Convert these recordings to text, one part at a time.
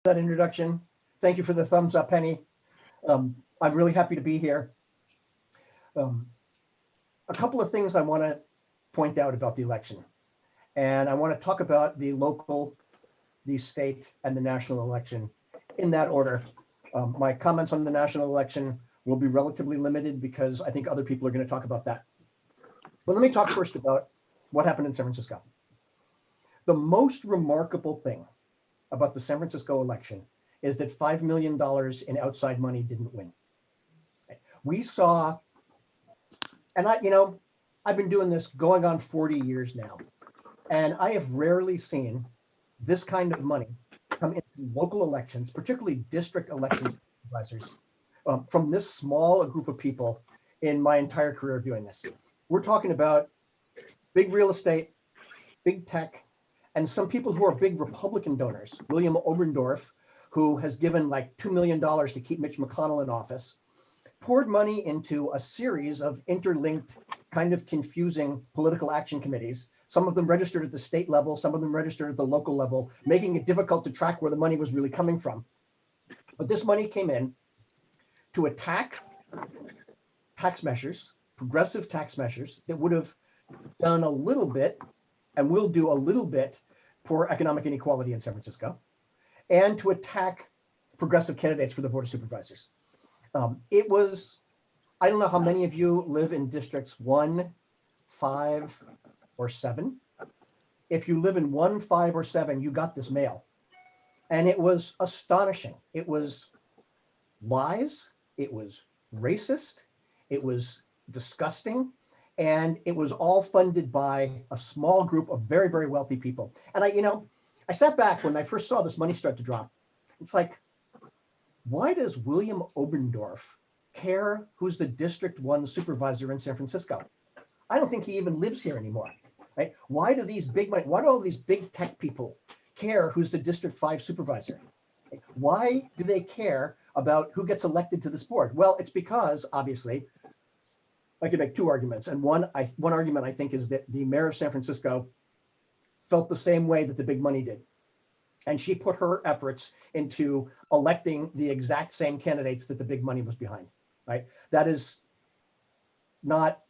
that introduction. Thank you for the thumbs up, Penny. I'm really happy to be here. Um, a couple of things I want to point out about the election, and I want to talk about the local, the state, and the national election in that order. My comments on the national election will be relatively limited because I think other people are going to talk about that. But let me talk first about what happened in San Francisco. The most remarkable thing about the San Francisco election is that $5 million in outside money didn't win. We saw, and I've been doing this going on 40 years now, and I have rarely seen this kind of money come into local elections, particularly district elections supervisors, from this small a group of people in my entire career of doing this. We're talking about big real estate, big tech, and some people who are big Republican donors. William Oberndorf, who has given like $2 million to keep Mitch McConnell in office, poured money into a series of interlinked, kind of confusing political action committees. Some of them registered at the state level, some of them registered at the local level, making it difficult to track where the money was really coming from. But this money came in to attack tax measures, progressive tax measures that would have done a little bit and will do a little bit for economic inequality in San Francisco, and to attack progressive candidates for the Board of Supervisors. It was, I don't know how many of you live in districts 1, 5, or 7. If you live in 1, 5, or 7, you got this mail. And it was astonishing. It was lies, it was racist, it was disgusting, and it was all funded by a small group of very, very wealthy people. And I sat back when I first saw this money start to drop. It's like, why does William Oberndorf care who's the District 1 supervisor in San Francisco? I don't think he even lives here anymore, right? Why do all these big tech people care who's the District 5 supervisor? Why do they care about who gets elected to this board? Well, it's because, obviously, I could make two arguments. And one argument, I think, is that the mayor of San Francisco felt the same way that the big money did. And she put her efforts into electing the exact same candidates that the big money was behind, right? That is not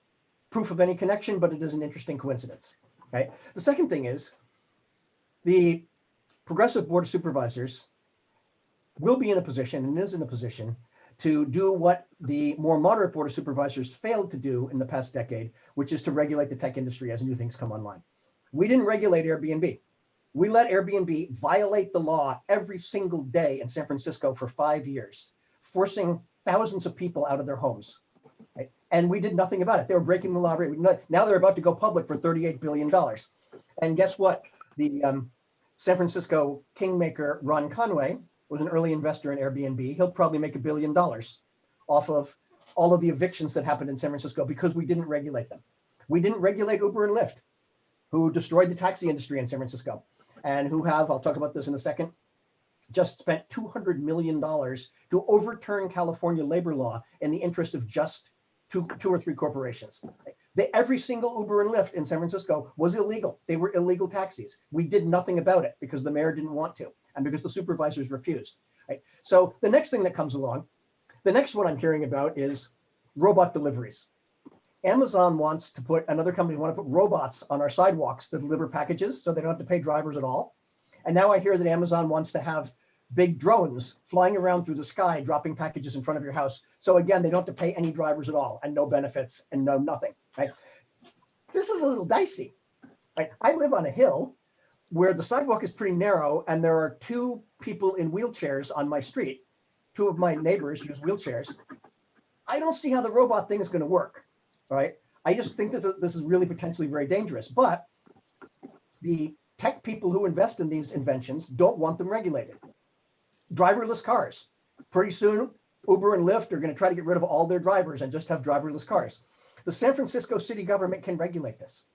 proof of any connection, but it is an interesting coincidence, right? The second thing is the Progressive Board of Supervisors will be in a position, and is in a position, to do what the more moderate Board of Supervisors failed to do in the past decade, which is to regulate the tech industry as new things come online. We didn't regulate Airbnb. We let Airbnb violate the law every single day in San Francisco for 5 years, forcing thousands of people out of their homes. Right? And we did nothing about it. They were breaking the law. Now they're about to go public for $38 billion. And guess what? The San Francisco kingmaker, Ron Conway, was an early investor in Airbnb. He'll probably make $1 billion off of all of the evictions that happened in San Francisco because we didn't regulate them. We didn't regulate Uber and Lyft, who destroyed the taxi industry in San Francisco, and who have, I'll talk about this in a second, just spent $200 million to overturn California labor law in the interest of just two or three corporations. Every single Uber and Lyft in San Francisco was illegal. They were illegal taxis. We did nothing about it because the mayor didn't want to, and because the supervisors refused. Right? So the next thing that comes along, the next one I'm hearing about is robot deliveries. Amazon wants to put, another company want to put robots on our sidewalks to deliver packages so they don't have to pay drivers at all. And now I hear that Amazon wants to have big drones flying around through the sky, dropping packages in front of your house. So again, they don't have to pay any drivers at all, and no benefits and no nothing, right? This is a little dicey, right? I live on a hill where the sidewalk is pretty narrow, and there are 2 people in wheelchairs on my street. 2 of my neighbors use wheelchairs. I don't see how the robot thing is going to work. Right? I just think this is really potentially very dangerous. But the tech people who invest in these inventions don't want them regulated. Driverless cars. Pretty soon, Uber and Lyft are going to try to get rid of all their drivers and just have driverless cars. The San Francisco city government can regulate this.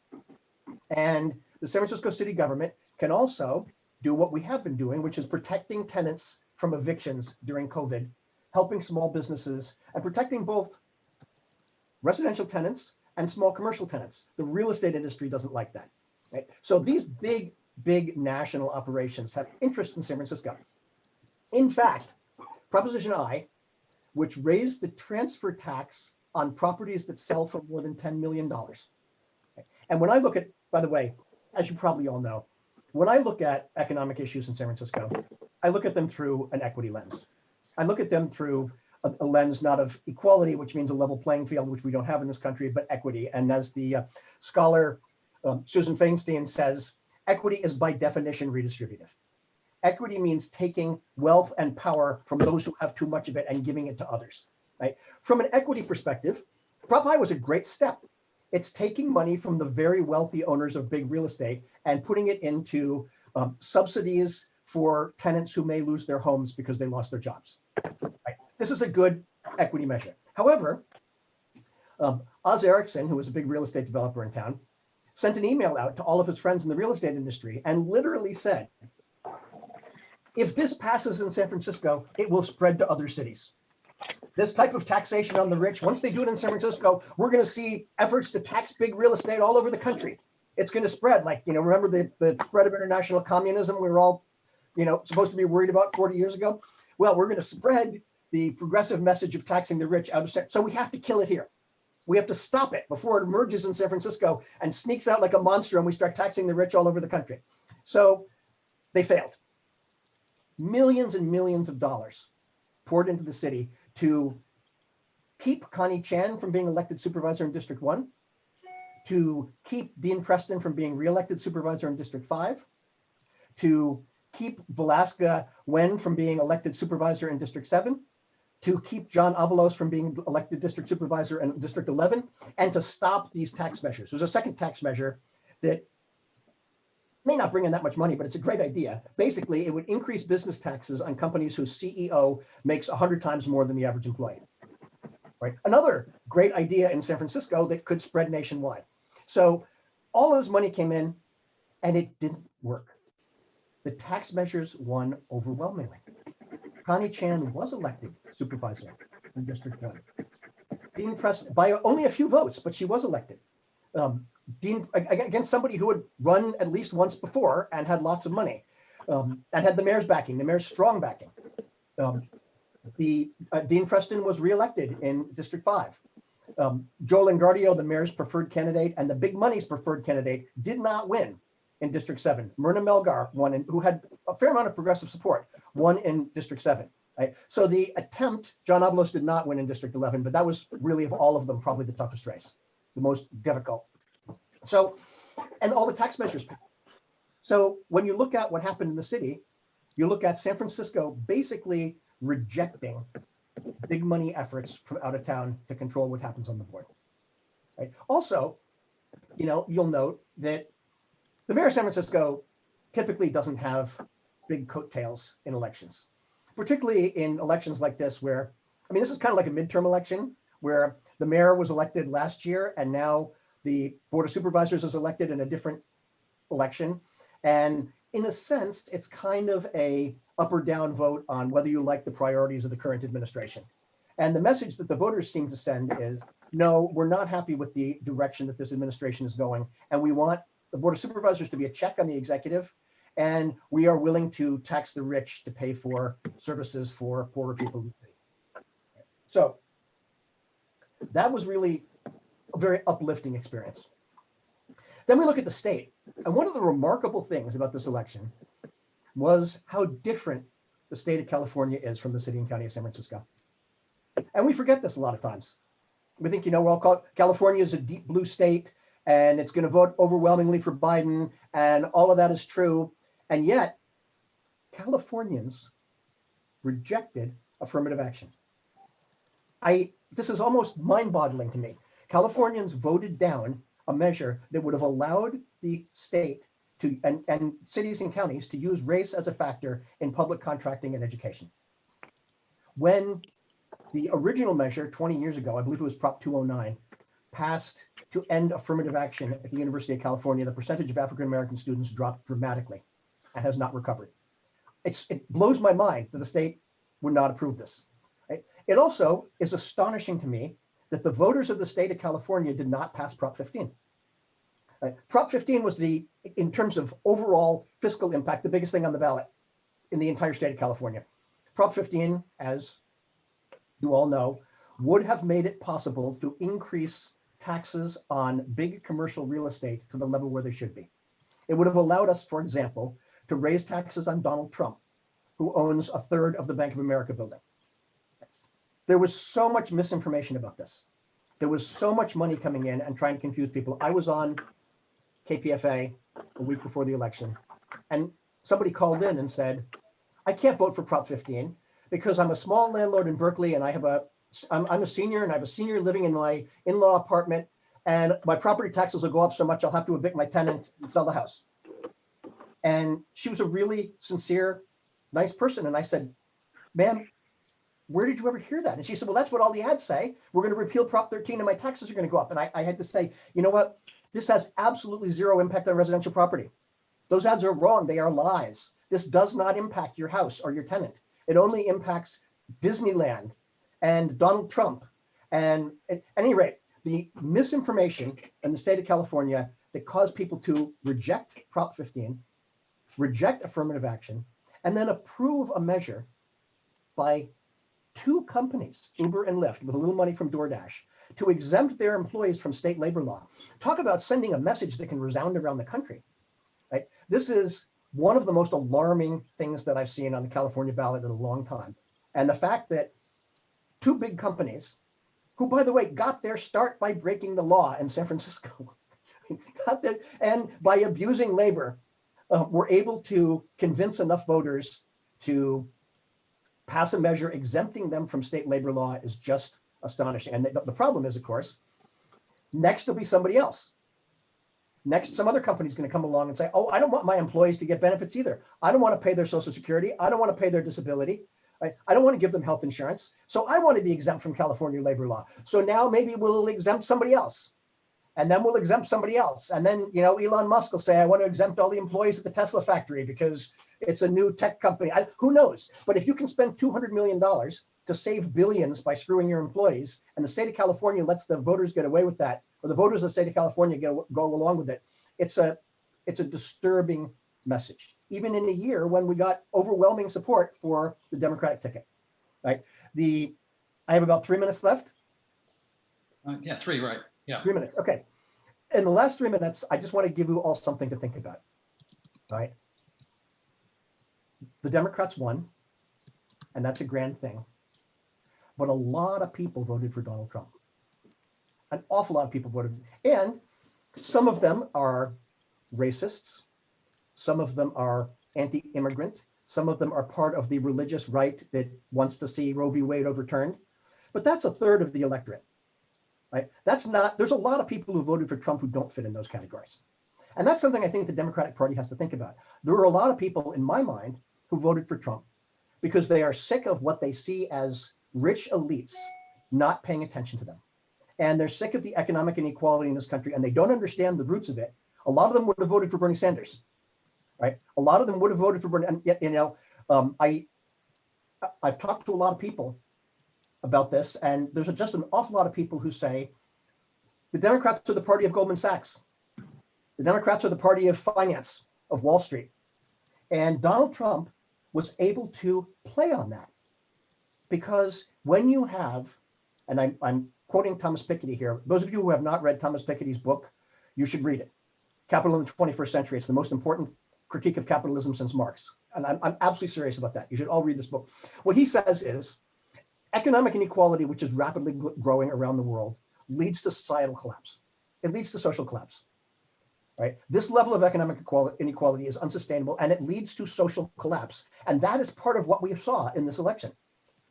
And the San Francisco city government can also do what we have been doing, which is protecting tenants from evictions during COVID, helping small businesses, and protecting both residential tenants and small commercial tenants. The real estate industry doesn't like that. Right? So these big national operations have interest in San Francisco. In fact, Proposition I, which raised the transfer tax on properties that sell for more than $10 million. And when I look at, by the way, as you probably all know, when I look at economic issues in San Francisco, I look at them through an equity lens. I look at them through a lens not of equality, which means a level playing field, which we don't have in this country, but equity. And as the scholar Susan Feinstein says, equity is by definition redistributive. Equity means taking wealth and power from those who have too much of it and giving it to others. Right? From an equity perspective, Prop I was a great step. It's taking money from the very wealthy owners of big real estate and putting it into subsidies for tenants who may lose their homes because they lost their jobs. Right? This is a good equity measure. However, Oz Erickson, who was a big real estate developer in town, sent an email out to all of his friends in the real estate industry and literally said, if this passes in San Francisco, it will spread to other cities. This type of taxation on the rich, once they do it in San Francisco, we're going to see efforts to tax big real estate all over the country. It's going to spread. Like, remember the spread of international communism we were all, supposed to be worried about 40 years ago? Well, we're going to spread the progressive message of taxing the rich out of San. So we have to kill it here. We have to stop it before it emerges in San Francisco and sneaks out like a monster and we start taxing the rich all over the country. So they failed. Millions and millions of dollars poured into the city to keep Connie Chan from being elected supervisor in District 1, to keep Dean Preston from being reelected supervisor in District 5, to keep Velasca Wen from being elected supervisor in District 7, to keep John Avalos from being elected district supervisor in District 11, and to stop these tax measures. There's a second tax measure that may not bring in that much money, but it's a great idea. Basically, it would increase business taxes on companies whose CEO makes 100 times more than the average employee. Right? Another great idea in San Francisco that could spread nationwide. So all of this money came in and it didn't work. The tax measures won overwhelmingly. Connie Chan was elected supervisor in District 1. Dean Preston, by only a few votes, but she was elected. Dean, against somebody who had run at least once before and had lots of money, and had the mayor's backing, the mayor's strong backing. Dean Preston was reelected in District 5. Joe Lingardio, the mayor's preferred candidate and the big money's preferred candidate, did not win in District 7. Myrna Melgar won, who had a fair amount of progressive support, won in District 7. Right? So the attempt, John Avalos did not win in District 11, but that was really, of all of them, probably the toughest race, the most difficult. So, and all the tax measures passed. So when you look at what happened in the city, you look at San Francisco basically rejecting big money efforts from out of town to control what happens on the board. Right? Also, you'll note that the mayor of San Francisco typically doesn't have big coattails in elections, particularly in elections like this where, this is kind of like a midterm election where the mayor was elected last year and now the Board of Supervisors is elected in a different election. And in a sense, it's kind of a up or down vote on whether you like the priorities of the current administration. And the message that the voters seem to send is, no, we're not happy with the direction that this administration is going. And we want the Board of Supervisors to be a check on the executive. And we are willing to tax the rich to pay for services for poorer people. So that was really a very uplifting experience. Then we look at the state. And one of the remarkable things about this election was how different the state of California is from the city and county of San Francisco. And we forget this a lot of times. We think, California is a deep blue state and it's going to vote overwhelmingly for Biden, and all of that is true. And yet, Californians rejected affirmative action. This is almost mind-boggling to me. Californians voted down a measure that would have allowed the state to and cities and counties to use race as a factor in public contracting and education. When the original measure 20 years ago, I believe it was Prop 209, passed to end affirmative action at the University of California, the percentage of African-American students dropped dramatically and has not recovered. It blows my mind that the state would not approve this. Right? It also is astonishing to me that the voters of the state of California did not pass Prop 15. Prop 15 was in terms of overall fiscal impact, the biggest thing on the ballot in the entire state of California. Prop 15, as you all know, would have made it possible to increase taxes on big commercial real estate to the level where they should be. It would have allowed us, for example, to raise taxes on Donald Trump, who owns a third of the Bank of America building. There was so much misinformation about this. There was so much money coming in and trying to confuse people. I was on KPFA a week before the election, and somebody called in and said, I can't vote for Prop 15 because I'm a small landlord in Berkeley and I'm a senior and I have a senior living in my in-law apartment, and my property taxes will go up so much I'll have to evict my tenant and sell the house. And she was a really sincere, nice person. And I said, ma'am, where did you ever hear that? And she said, well, that's what all the ads say. We're going to repeal Prop 13 and my taxes are going to go up. And I had to say, you know what? This has absolutely zero impact on residential property. Those ads are wrong. They are lies. This does not impact your house or your tenant. It only impacts Disneyland and Donald Trump. And at any rate, the misinformation in the state of California that caused people to reject Prop 15, reject affirmative action, and then approve a measure by two companies, Uber and Lyft, with a little money from DoorDash, to exempt their employees from state labor law. Talk about sending a message that can resound around the country, right? This is one of the most alarming things that I've seen on the California ballot in a long time. And the fact that two big companies, who, by the way, got their start by breaking the law in San Francisco, and by abusing labor, were able to convince enough voters to pass a measure exempting them from state labor law is just astonishing. And the problem is, of course, next there'll be somebody else. Next, some other company's going to come along and say, oh, I don't want my employees to get benefits either. I don't want to pay their Social Security. I don't want to pay their disability. I don't want to give them health insurance. So I want to be exempt from California labor law. So now maybe we'll exempt somebody else. And then we'll exempt somebody else. And then, you know, Elon Musk will say, I want to exempt all the employees at the Tesla factory because it's a new tech company. Who knows? But if you can spend $200 million to save billions by screwing your employees, and the state of California lets the voters get away with that, or the voters of the state of California go along with it, it's a disturbing message, even in a year when we got overwhelming support for the Democratic ticket, right? I have about 3 minutes left. Yeah, 3, right. Yeah. 3 minutes. Okay. In the last 3 minutes, I just want to give you all something to think about. All right. The Democrats won, and that's a grand thing. But a lot of people voted for Donald Trump. An awful lot of people voted. And some of them are racists. Some of them are anti-immigrant. Some of them are part of the religious right that wants to see Roe v. Wade overturned. But that's a third of the electorate. Right? There's a lot of people who voted for Trump who don't fit in those categories. And that's something I think the Democratic Party has to think about. There are a lot of people, in my mind, who voted for Trump because they are sick of what they see as rich elites not paying attention to them. And they're sick of the economic inequality in this country, and they don't understand the roots of it. A lot of them would have voted for Bernie Sanders, right? A lot of them would have voted for Bernie. And yet, you know, I've talked to a lot of people about this, and there's just an awful lot of people who say the Democrats are the party of Goldman Sachs. The Democrats are the party of finance, of Wall Street. And Donald Trump was able to play on that because when you have, and I'm quoting Thomas Piketty here, those of you who have not read Thomas Piketty's book, you should read it. Capital in the 21st Century. It's the most important critique of capitalism since Marx. And I'm absolutely serious about that. You should all read this book. What he says is, economic inequality, which is rapidly growing around the world, leads to societal collapse. It leads to social collapse, right? This level of economic inequality is unsustainable, and it leads to social collapse. And that is part of what we saw in this election.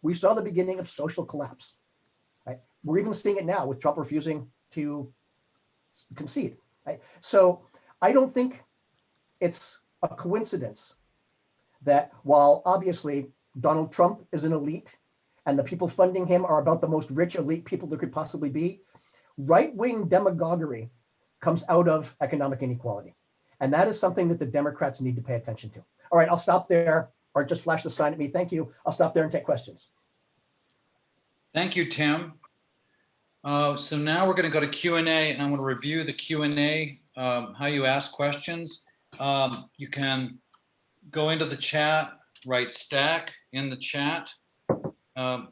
We saw the beginning of social collapse, right? We're even seeing it now with Trump refusing to concede, right? So I don't think it's a coincidence that while obviously Donald Trump is an elite, and the people funding him are about the most rich elite people there could possibly be, right-wing demagoguery comes out of economic inequality. And that is something that the Democrats need to pay attention to. All right, I'll stop there, or just flash the sign at me. Thank you. I'll stop there and take questions. Thank you, Tim. So now we're going to go to Q&A, and I'm going to review the Q&A, how you ask questions. You can go into the chat write stack in the chat.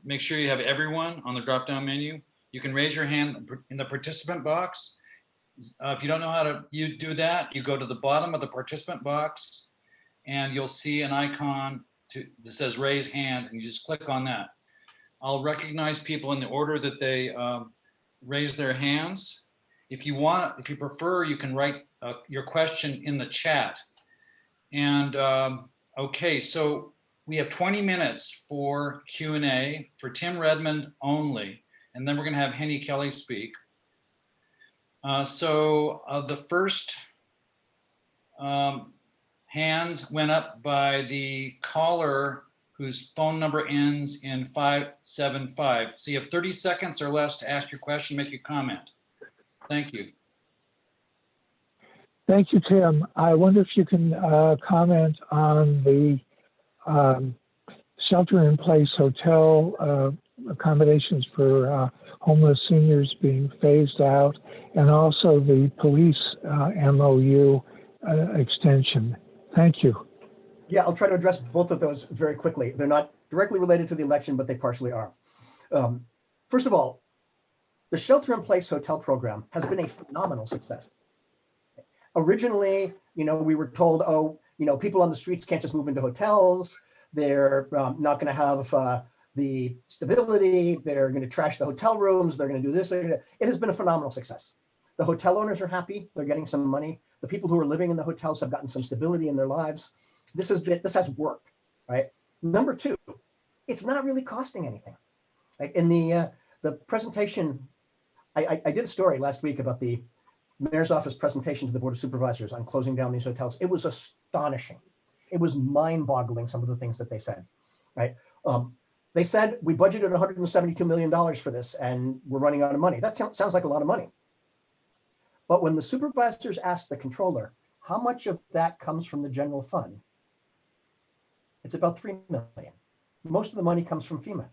Make sure you have everyone on the drop-down menu. You can raise your hand in the participant box. If you don't know how to do that, you go to the bottom of the participant box and you'll see an icon that says raise hand, and you just click on that. I'll recognize people in the order that they raise their hands. If you prefer, you can write your question in the chat. And okay, so we have 20 minutes for Q&A for Tim Redmond only, and then we're going to have Hene Kelly speak. The first hand went up by the caller whose phone number ends in 575. So you have 30 seconds or less to ask your question, make your comment. Thank you. Thank you, Tim. I wonder if you can comment on the shelter-in-place hotel accommodations for homeless seniors being phased out, and also the police MOU extension. Thank you. Yeah, I'll try to address both of those very quickly. They're not directly related to the election, but they partially are. First of all, the shelter-in-place hotel program has been a phenomenal success. Originally, we were told, people on the streets can't just move into hotels. They're not going to have the stability. They're going to trash the hotel rooms. They're going to do this. It has been a phenomenal success. The hotel owners are happy. They're getting some money. The people who are living in the hotels have gotten some stability in their lives. This has worked, right? Number two, it's not really costing anything. Like in the presentation, I did a story last week about the mayor's office presentation to the Board of Supervisors on closing down these hotels. It was astonishing. It was mind-boggling, some of the things that they said, right? They said, we budgeted $172 million for this and we're running out of money. That sounds like a lot of money. But when the supervisors asked the controller, how much of that comes from the general fund? It's about $3 million. Most of the money comes from FEMA.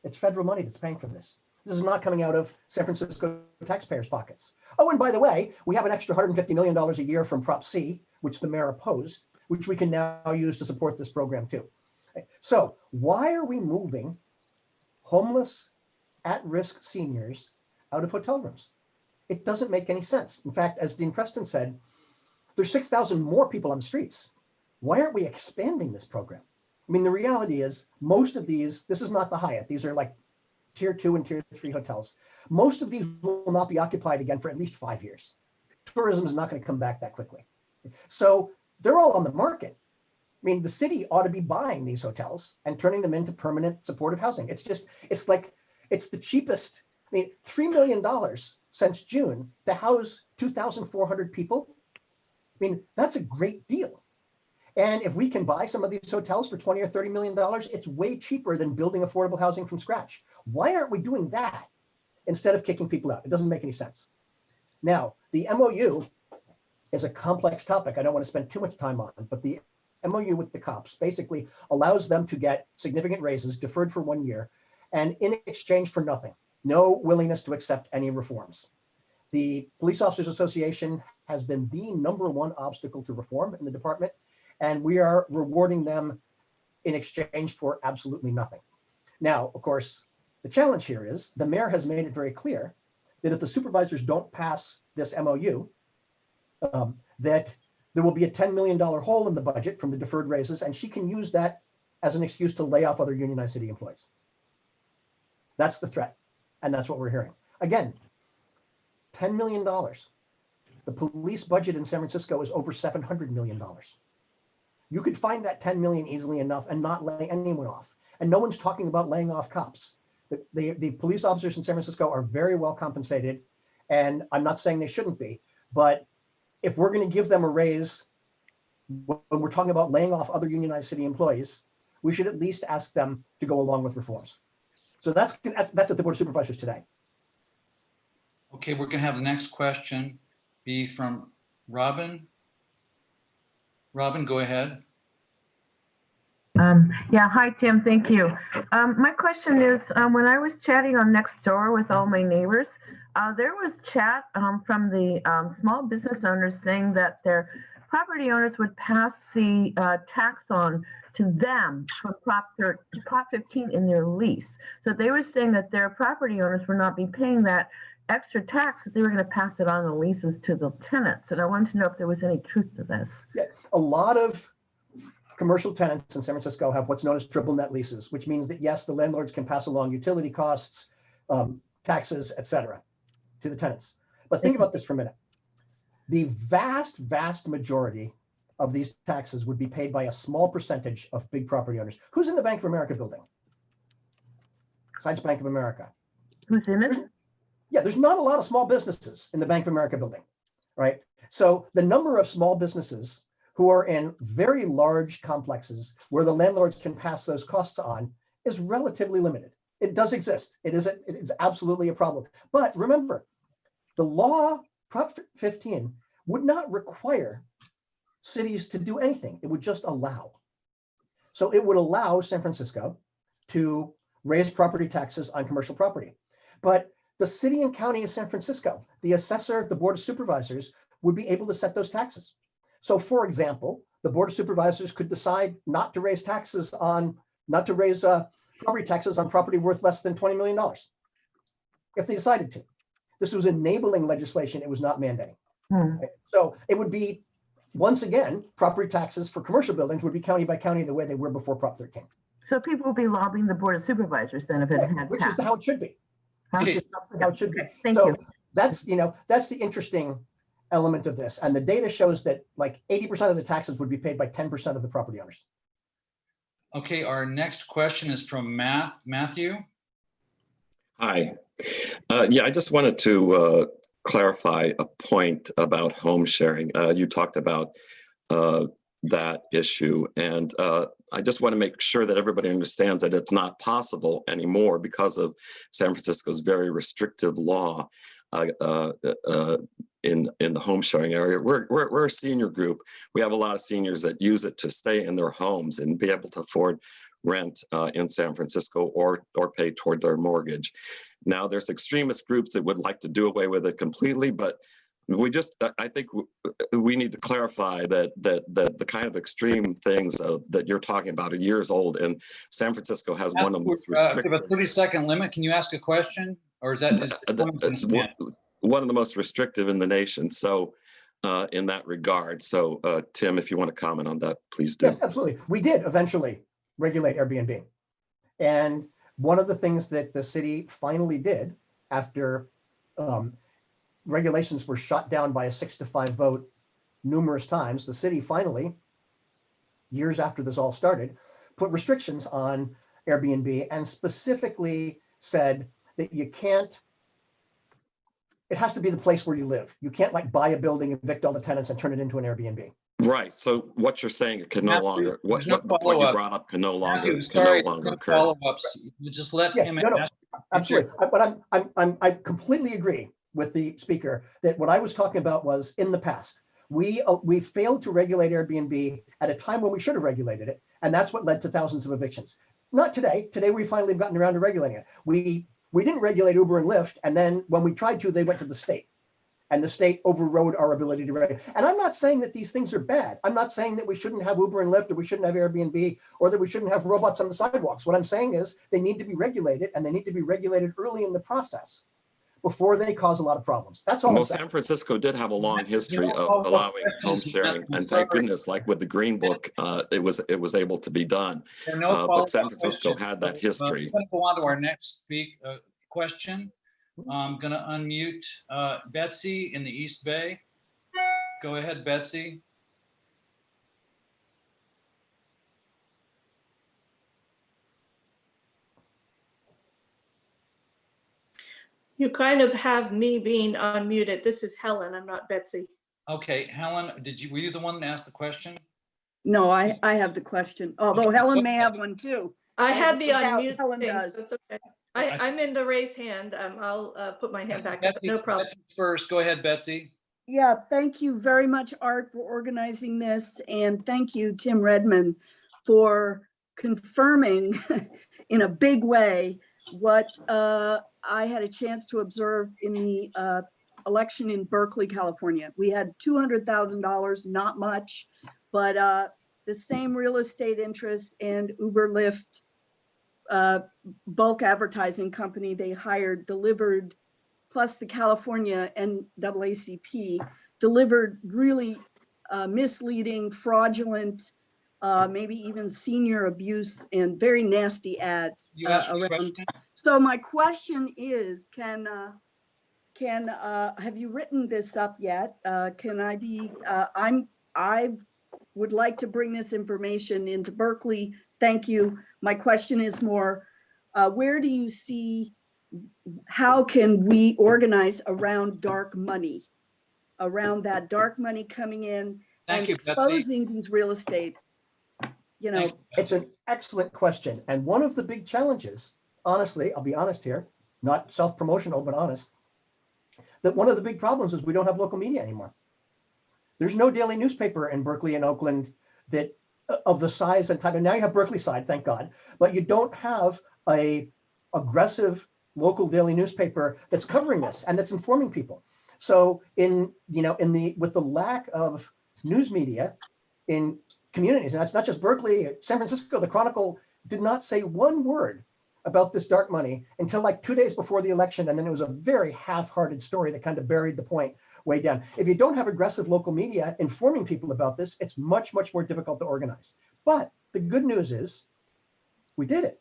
It's federal money that's paying for this. This is not coming out of San Francisco taxpayers' pockets. Oh, and by the way, we have an extra $150 million a year from Prop C, which the mayor opposed, which we can now use to support this program too. So why are we moving homeless, at-risk seniors out of hotel rooms? It doesn't make any sense. In fact, as Dean Preston said, there's 6,000 more people on the streets. Why aren't we expanding this program? I mean, the reality is most of these, this is not the Hyatt. These are like tier 2 and tier 3 hotels. Most of these will not be occupied again for at least 5 years. Tourism is not going to come back that quickly. So they're all on the market. I mean, the city ought to be buying these hotels and turning them into permanent supportive housing. It's the cheapest. I mean, $3 million since June to house 2,400 people. I mean, that's a great deal. And if we can buy some of these hotels for $20 or $30 million, it's way cheaper than building affordable housing from scratch. Why aren't we doing that instead of kicking people out? It doesn't make any sense. Now, the MOU is a complex topic I don't want to spend too much time on, but the MOU with the cops basically allows them to get significant raises deferred for 1 year and in exchange for nothing, no willingness to accept any reforms. The Police Officers Association has been the #1 obstacle to reform in the department, and we are rewarding them in exchange for absolutely nothing. Now, of course, the challenge here is the mayor has made it very clear that if the supervisors don't pass this MOU, that there will be a $10 million hole in the budget from the deferred raises, and she can use that as an excuse to lay off other unionized city employees. That's the threat, and that's what we're hearing. Again, $10 million. The police budget in San Francisco is over $700 million. You could find that 10 million easily enough and not lay anyone off. And no one's talking about laying off cops. The police officers in San Francisco are very well compensated, and I'm not saying they shouldn't be, but if we're going to give them a raise when we're talking about laying off other unionized city employees, we should at least ask them to go along with reforms. So that's at the Board of Supervisors today. Okay, we're going to have the next question be from Robin. Robin, go ahead. Yeah, hi, Tim. Thank you. My question is, when I was chatting on Nextdoor with all my neighbors, there was chat from the small business owners saying that their property owners would pass the tax on to them from Prop 15 in their lease. So they were saying that their property owners would not be paying that extra tax, that they were going to pass it on the leases to the tenants. And I wanted to know if there was any truth to this. Yeah, a lot of commercial tenants in San Francisco have what's known as triple net leases, which means that yes, the landlords can pass along utility costs, taxes, etc., to the tenants. But think about this for a minute. The vast, vast majority of these taxes would be paid by a small percentage of big property owners. Who's in the Bank of America building? Besides Bank of America. Who's in it? Yeah, there's not a lot of small businesses in the Bank of America building, right? So the number of small businesses who are in very large complexes where the landlords can pass those costs on is relatively limited. It does exist. It is absolutely a problem. But remember, the law, Prop 15, would not require cities to do anything. It would just allow. So it would allow San Francisco to raise property taxes on commercial property. But the city and county of San Francisco, the assessor, the board of supervisors would be able to set those taxes. So for example, the board of supervisors could decide not to raise property taxes on property worth less than $20 million if they decided to. This was enabling legislation. It was not mandating. Okay? So it would be, once again, property taxes for commercial buildings would be county by county the way they were before Prop 13. So people would be lobbying the board of supervisors then if it had Which passed. is how it should be. Which is how it should be. Thank so you. That's the interesting element of this. And the data shows that like 80% of the taxes would be paid by 10% of the property owners. Okay, our next question is from Matthew. Hi. Yeah, I just wanted to clarify a point about home sharing. You talked about that issue, and I just want to make sure that everybody understands that it's not possible anymore because of San Francisco's very restrictive law in the home sharing area. We're a senior group. We have a lot of seniors that use it to stay in their homes and be able to afford rent in San Francisco or pay toward their mortgage. Now, there's extremist groups that would like to do away with it completely, but I think we need to clarify that the kind of extreme things that you're talking about are years old, and San Francisco has one of the most restrictive. A 30-second limit. Can you ask a question, or is that one of the most restrictive in the nation? So, in that regard, so Tim, if you want to comment on that, please do. Yes, absolutely. We did eventually regulate Airbnb, and one of the things that the city finally did after regulations were shot down by a 6-5 vote numerous times, the city finally, years after this all started, put restrictions on Airbnb and specifically said that you can't, it has to be the place where you live. You can't like buy a building, evict all the tenants and turn it into an Airbnb. Right. So what you're saying, it can no longer, what the point you brought up can no longer occur. Follow-ups. You just let him ask. Absolutely. But I completely agree with the speaker that what I was talking about was in the past. We failed to regulate Airbnb at a time when we should have regulated it. And that's what led to thousands of evictions. Not today. Today, we finally have gotten around to regulating it. We didn't regulate Uber and Lyft. And then when we tried to, they went to the state. And the state overrode our ability to regulate. And I'm not saying that these things are bad. I'm not saying that we shouldn't have Uber and Lyft, or we shouldn't have Airbnb, or that we shouldn't have robots on the sidewalks. What I'm saying is they need to be regulated, and they need to be regulated early in the process before they cause a lot of problems. That's all. Well, San Francisco did have a long history of allowing home sharing, and thank goodness, like with the Green Book, it was able to be done. But San Francisco had that history. We're going to go on to our next question. I'm going to unmute Betsy in the East Bay. Go ahead, Betsy. You kind of have me being unmuted. This is Helen. I'm not Betsy. Okay, Helen, were you the one that asked the question? No, I have the question, although Helen may have one too. I had the unmute Helen thing, does. so it's okay. I'm in the raise hand. I'll put my hand back up. No problem. Betsy first. Go ahead, Betsy. Yeah, thank you very much, Art, for organizing this. And thank you, Tim Redmond, for confirming in a big way what I had a chance to observe in the election in Berkeley, California. We had $200,000, not much, but the same real estate interests and Uber Lyft bulk advertising company they hired delivered, plus the California NAACP, delivered really misleading, fraudulent, maybe even senior abuse and very nasty ads You asked me a around. question? So my question is, have you written this up yet? Can I be, I would like to bring this information into Berkeley. Thank you. My question is more, where do you see, how can we organize around dark money? Around that dark money coming in Thank and you, Betsy. exposing these real estate, you know. Thank you, It's Betsy. an excellent question. And one of the big challenges, honestly, I'll be honest here, not self-promotional, but honest, that one of the big problems is we don't have local media anymore. There's no daily newspaper in Berkeley and Oakland that of the size and type. And now you have Berkeley Side, thank God, but you don't have a aggressive local daily newspaper that's covering this and that's informing people. So with the lack of news media in communities, and that's not just Berkeley, San Francisco, the Chronicle did not say one word about this dark money until like 2 days before the election. And then it was a very half-hearted story that kind of buried the point way down. If you don't have aggressive local media informing people about this, it's much, much more difficult to organize. But the good news is we did it.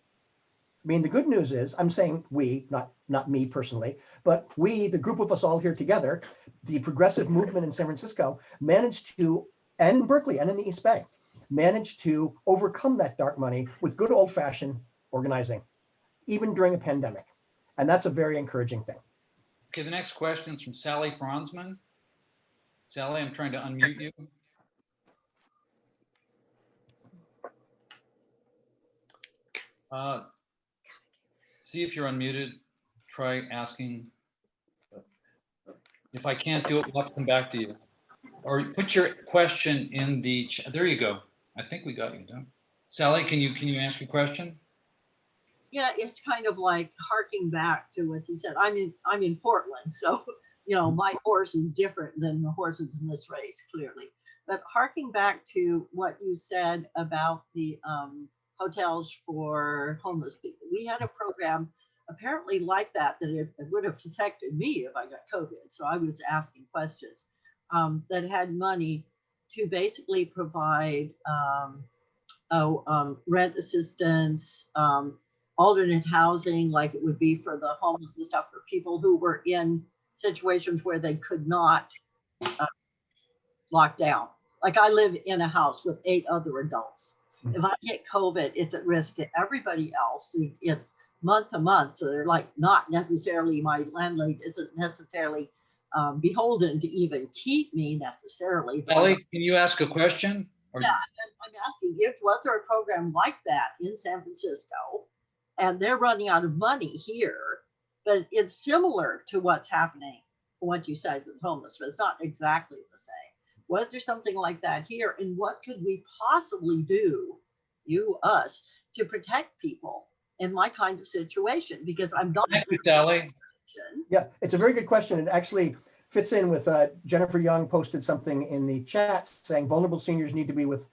I mean, the good news is, I'm saying we, not me personally, but we, the group of us all here together, the progressive movement in San Francisco, managed to, and in Berkeley and in the East Bay, managed to overcome that dark money with good old-fashioned organizing, even during a pandemic. And that's a very encouraging thing. Okay, the next question is from Sally Franzman. Sally, I'm trying to unmute you. See if you're unmuted. Try asking. If I can't do it, we'll have to come back to you. Or put your question in the chat. There you go. I think we got you. Don't? Sally, can you ask your question? Yeah, it's kind of like harking back to what you said. I'm in Portland, so my horse is different than the horses in this race, clearly. But harking back to what you said about the hotels for homeless people, we had a program apparently like that it would have affected me if I got COVID. So I was asking questions that had money to basically provide rent assistance, alternate housing, like it would be for the homeless and stuff, for people who were in situations where they could not lock down. Like I live in a house with 8 other adults. If I get COVID, it's at risk to everybody else. It's month to month. So they're like not necessarily, my landlady isn't necessarily beholden to even keep me necessarily. Sally, can you ask a question? Or... Yeah, I'm asking, was there a program like that in San Francisco? And they're running out of money here, but it's similar to what's happening, what you said with homeless, but it's not exactly the same. Was there something like that here? And what could we possibly do, us, to protect people in my kind of situation? Because I'm not. Thank you, Sally. Yeah, it's a very good question. It actually fits in with Jennifer Young posted something in the chat saying vulnerable seniors need to be with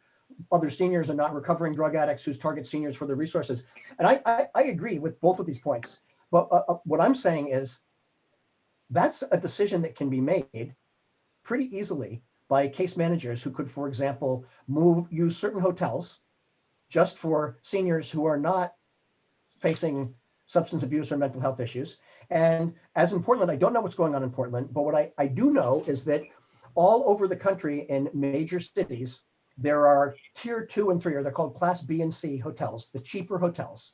other seniors and not recovering drug addicts whose target seniors for their resources. And I agree with both of these points. But what I'm saying is that's a decision that can be made pretty easily by case managers who could, for example, use certain hotels just for seniors who are not facing substance abuse or mental health issues. And as in Portland, I don't know what's going on in Portland, but what I do know is that all over the country in major cities, there are tier 2 and 3, or they're called class B and C hotels, the cheaper hotels,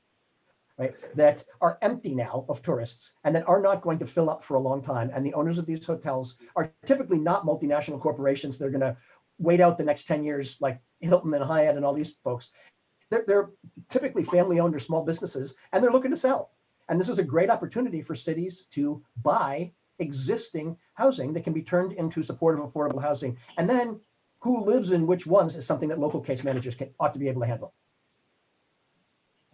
right, that are empty now of tourists and that are not going to fill up for a long time. And the owners of these hotels are typically not multinational corporations. They're going to wait out the next 10 years like Hilton and Hyatt and all these folks. They're typically family-owned or small businesses, and they're looking to sell. And this is a great opportunity for cities to buy existing housing that can be turned into supportive, affordable housing. And then who lives in which ones is something that local case managers ought to be able to handle.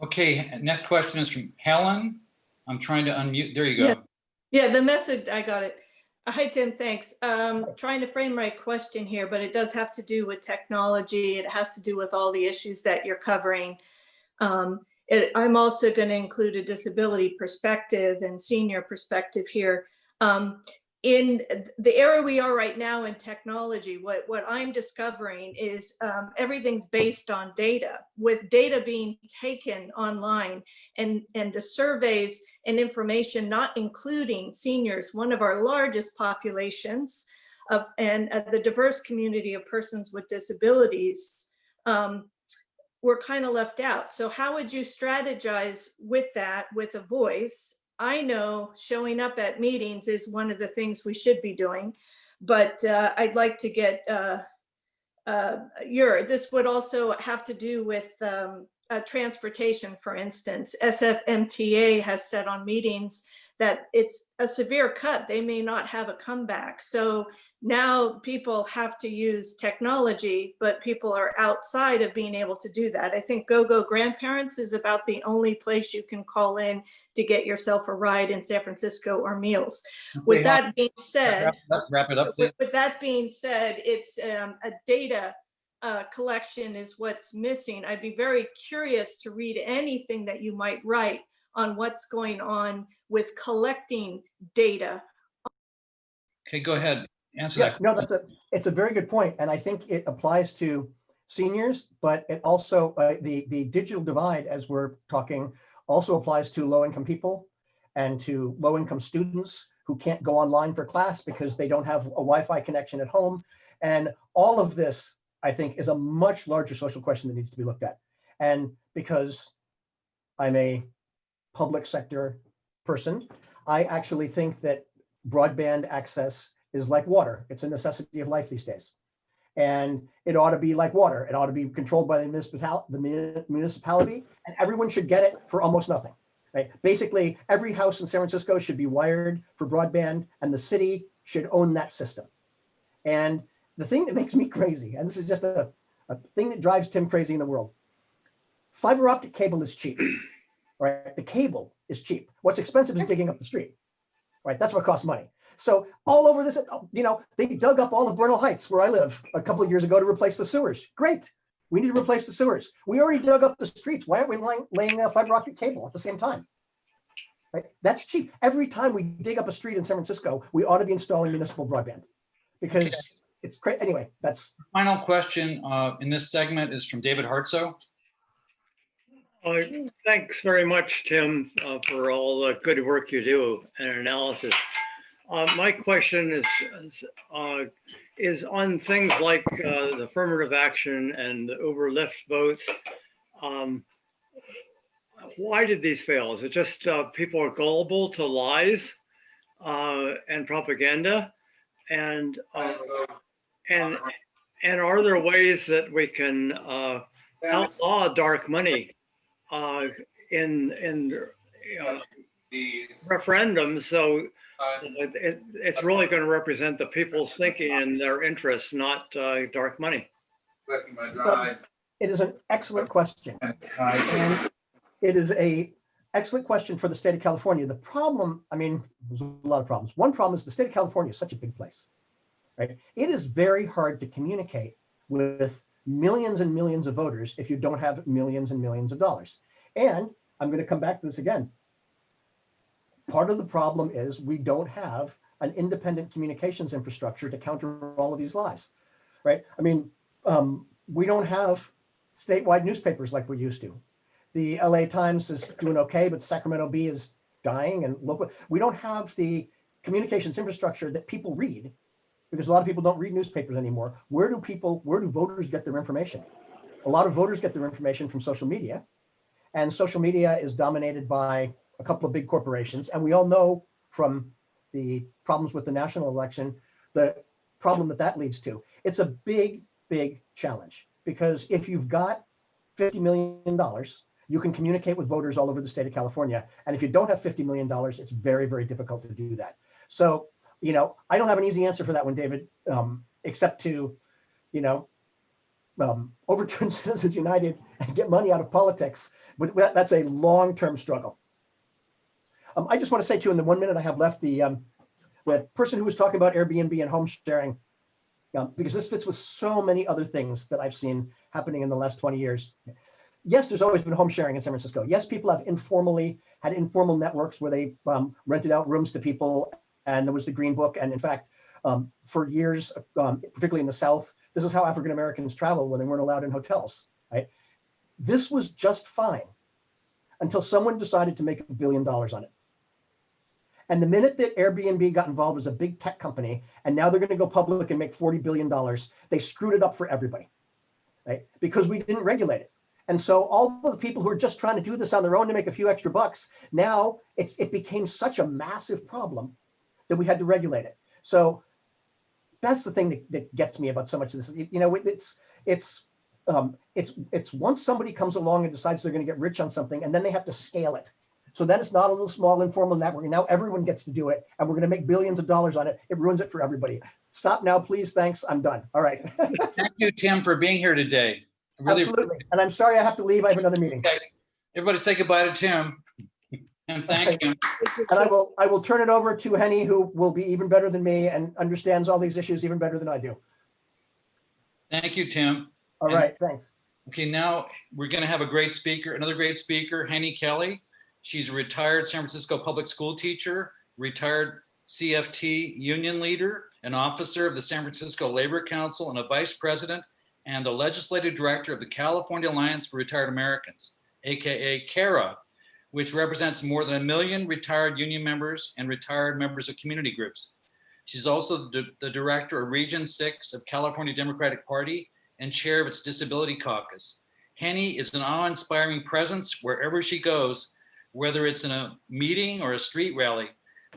Okay, next question is from Helen. I'm trying to unmute. There you go. Yeah, the message, I got it. Hi, Tim, thanks. Trying to frame my question here, but it does have to do with technology. It has to do with all the issues that you're covering. I'm also going to include a disability perspective and senior perspective here. In the area we are right now in technology, what I'm discovering is everything's based on data, with data being taken online and the surveys and information not including seniors, one of our largest populations and the diverse community of persons with disabilities. We're kind of left out. So how would you strategize with that, with a voice? I know showing up at meetings is one of the things we should be doing, but I'd like to get this would also have to do with transportation, for instance. SFMTA has said on meetings that it's a severe cut. They may not have a comeback. So now people have to use technology, but people are outside of being able to do that. I think GoGo Grandparents is about the only place you can call in to get yourself a ride in San Francisco or meals. With that being said, wrap it up, please. With that being said, it's a data collection is what's missing. I'd be very curious to read anything that you might write on what's going on with collecting data. Okay, go ahead. Answer Yeah, that. no, it's a very good point, and I think it applies to seniors, but it also the digital divide, as we're talking, also applies to low-income people and to low-income students who can't go online for class because they don't have a Wi-Fi connection at home. And all of this, I think, is a much larger social question that needs to be looked at. And because I'm a public sector person, I actually think that broadband access is like water. It's a necessity of life these days. And it ought to be like water. It ought to be controlled by the municipality, and everyone should get it for almost nothing. Right? Basically, every house in San Francisco should be wired for broadband, and the city should own that system. And the thing that makes me crazy, and this is just a thing that drives Tim crazy in the world, fiber optic cable is cheap. Right? The cable is cheap. What's expensive is digging up the street. Right? That's what costs money. So all over this, they dug up all of Bernal Heights, where I live, a couple of years ago to replace the sewers. Great. We need to replace the sewers. We already dug up the streets. Why aren't we laying fiber optic cable at the same time? Right? That's cheap. Every time we dig up a street in San Francisco, we ought to be installing municipal broadband because it's great. Anyway, that's. Final question in this segment is from David Hartso. Thanks very much, Tim, for all the good work you do and analysis. My question is on things like the affirmative action and the Uber Lyft votes. Why did these fail? Is it just people are gullible to lies and propaganda? And are there ways that we can outlaw dark money in referendums, so it's really going to represent the people's thinking and their interests, not dark money? So it is an excellent question. And it is an excellent question for the state of California. The problem, I mean, there's a lot of problems. One problem is the state of California is such a big place, right? It is very hard to communicate with millions and millions of voters if you don't have millions and millions of dollars. And I'm going to come back to this again. Part of the problem is we don't have an independent communications infrastructure to counter all of these lies, right? I mean, we don't have statewide newspapers like we used to. The LA Times is doing okay, but Sacramento Bee is dying, and local. We don't have the communications infrastructure that people read, because a lot of people don't read newspapers anymore. Where do voters get their information? A lot of voters get their information from social media, and social media is dominated by a couple of big corporations. And we all know from the problems with the national election, the problem that leads to. It's a big, big challenge, because if you've got $50 million, you can communicate with voters all over the state of California. And if you don't have $50 million, it's very, very difficult to do that. So, I don't have an easy answer for that one, David, except to, overturn Citizens United and get money out of politics. But that's a long-term struggle. I just want to say, too, in the 1 minute I have left, the person who was talking about Airbnb and home sharing, because this fits with so many other things that I've seen happening in the last 20 years. Yes, there's always been home sharing in San Francisco. Yes, people have had informal networks where they rented out rooms to people, and there was the Green Book. And in fact, for years, particularly in the South, this is how African Americans traveled when they weren't allowed in hotels, right? This was just fine until someone decided to make $1 billion on it. And the minute that Airbnb got involved as a big tech company, and now they're going to go public and make $40 billion, they screwed it up for everybody, right? Because we didn't regulate it. And so all the people who are just trying to do this on their own to make a few extra bucks, now it became such a massive problem that we had to regulate it. So that's the thing that gets me about so much of this. You know, it's once somebody comes along and decides they're going to get rich on something, and then they have to scale it. So then it's not a little small informal network. Now everyone gets to do it, and we're going to make billions of dollars on it. It ruins it for everybody. Stop now, please. Thanks. I'm done. All right. Thank you, Tim, for being here today. Really, absolutely. And I'm sorry I have to leave. I have another meeting. okay. Everybody say goodbye to Tim. And thank you. And I will turn it over to Hene, who will be even better than me and understands all these issues even better than I do. Thank you, Tim. All right. Thanks. Okay, now we're going to have a great speaker, another great speaker, Hene Kelly. She's a retired San Francisco public school teacher, retired CFT union leader, an officer of the San Francisco Labor Council, and a vice president and the legislative director of the California Alliance for Retired Americans, AKA CARA, which represents more than 1 million retired union members and retired members of community groups. She's also the director of Region 6 of California Democratic Party and chair of its Disability Caucus. Hene is an awe-inspiring presence wherever she goes, whether it's in a meeting or a street rally,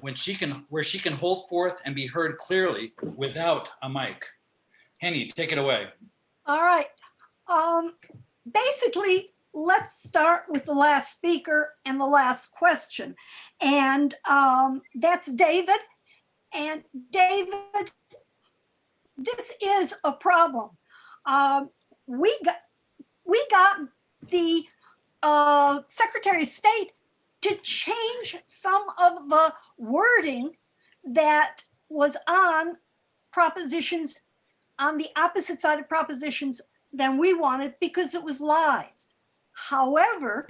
where she can hold forth and be heard clearly without a mic. Hene, take it away. All right. Basically, let's start with the last speaker and the last question. And that's David. And David, this is a problem. We got the Secretary of State to change some of the wording that was on propositions on the opposite side of propositions than we wanted because it was lies. However,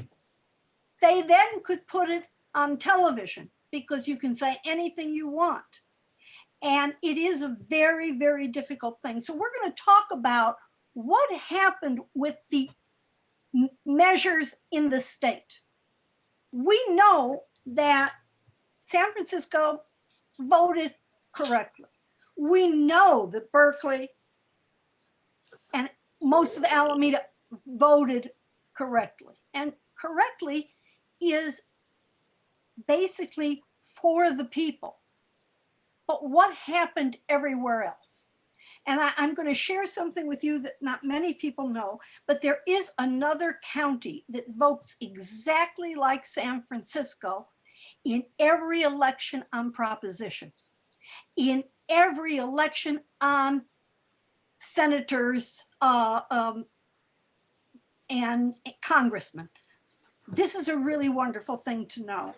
they then could put it on television because you can say anything you want. And it is a very, very difficult thing. So we're going to talk about what happened with the measures in the state. We know that San Francisco voted correctly. We know that Berkeley and most of Alameda voted correctly. And correctly is basically for the people. But what happened everywhere else? And I'm going to share something with you that not many people know, but there is another county that votes exactly like San Francisco in every election on propositions, in every election on senators and congressmen. This is a really wonderful thing to know.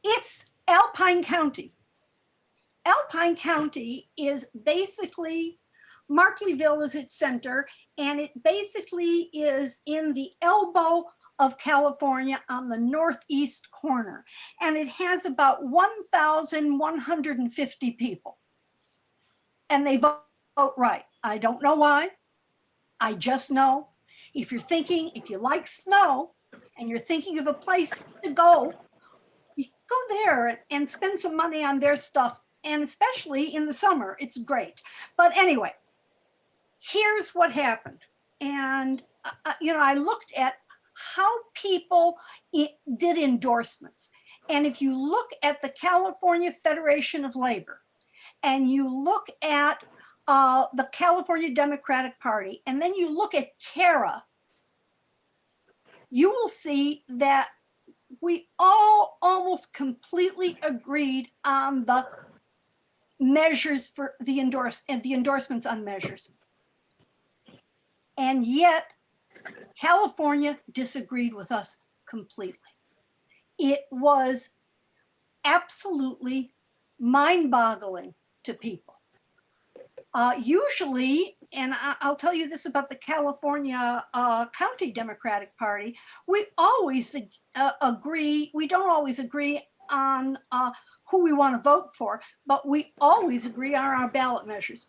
It's Alpine County. Alpine County is basically, Markleeville is its center, and it basically is in the elbow of California on the northeast corner. And it has about 1,150 people. And they vote right. I don't know why. I just know. If you're thinking, if you like snow and you're thinking of a place to go, you go there and spend some money on their stuff. And especially in the summer, it's great. But anyway, here's what happened. And, I looked at how people did endorsements. And if you look at the California Federation of Labor, and you look at the California Democratic Party, and then you look at CARA, you will see that we all almost completely agreed on the measures for the endorsements on measures. And yet, California disagreed with us completely. It was absolutely mind-boggling to people. Usually, and I'll tell you this about the California County Democratic Party, we always agree, we don't always agree on who we want to vote for, but we always agree on our ballot measures.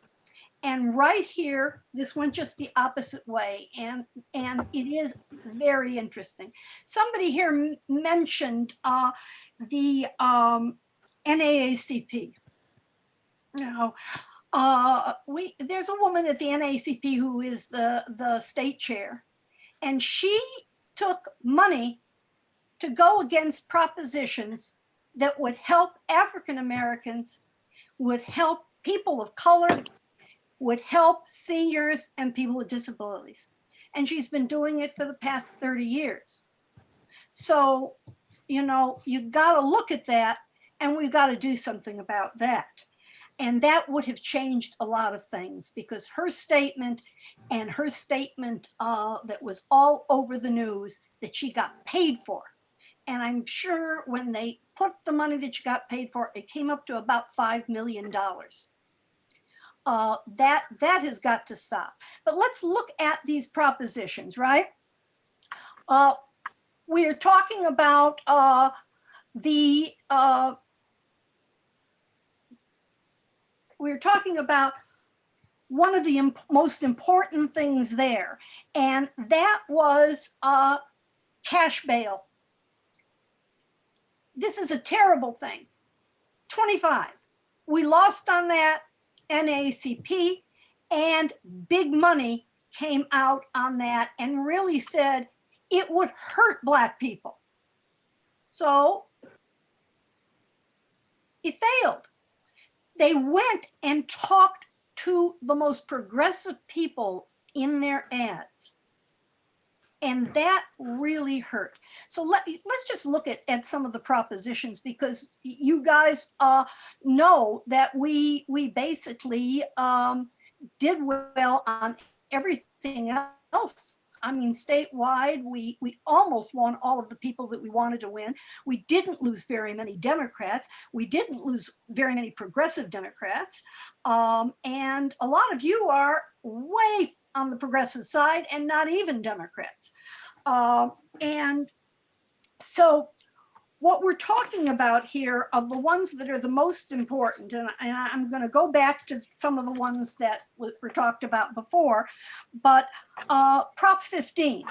And right here, this went just the opposite way, and it is very interesting. Somebody here mentioned the NAACP. Now, there's a woman at the NAACP who is the state chair, and she took money to go against propositions that would help African Americans, would help people of color, would help seniors and people with disabilities. And she's been doing it for the past 30 years. So, you know, you got to look at that, and we've got to do something about that. And that would have changed a lot of things, because her statement that was all over the news, that she got paid for. And I'm sure when they put the money that she got paid for, it came up to about $5 million. That has got to stop. But let's look at these propositions, right? We're talking about we're talking about one of the most important things there, and that was cash bail. This is a terrible thing. 25. We lost on that NAACP, and big money came out on that and really said it would hurt Black people. So it failed. They went and talked to the most progressive people in their ads, and that really hurt. So let's just look at some of the propositions, because you guys know that we basically did well on everything else. I mean, statewide, we almost won all of the people that we wanted to win. We didn't lose very many Democrats. We didn't lose very many progressive Democrats. And a lot of you are way on the progressive side and not even Democrats. And so what we're talking about here are the ones that are the most important, and I'm going to go back to some of the ones that were talked about before, but Prop 15.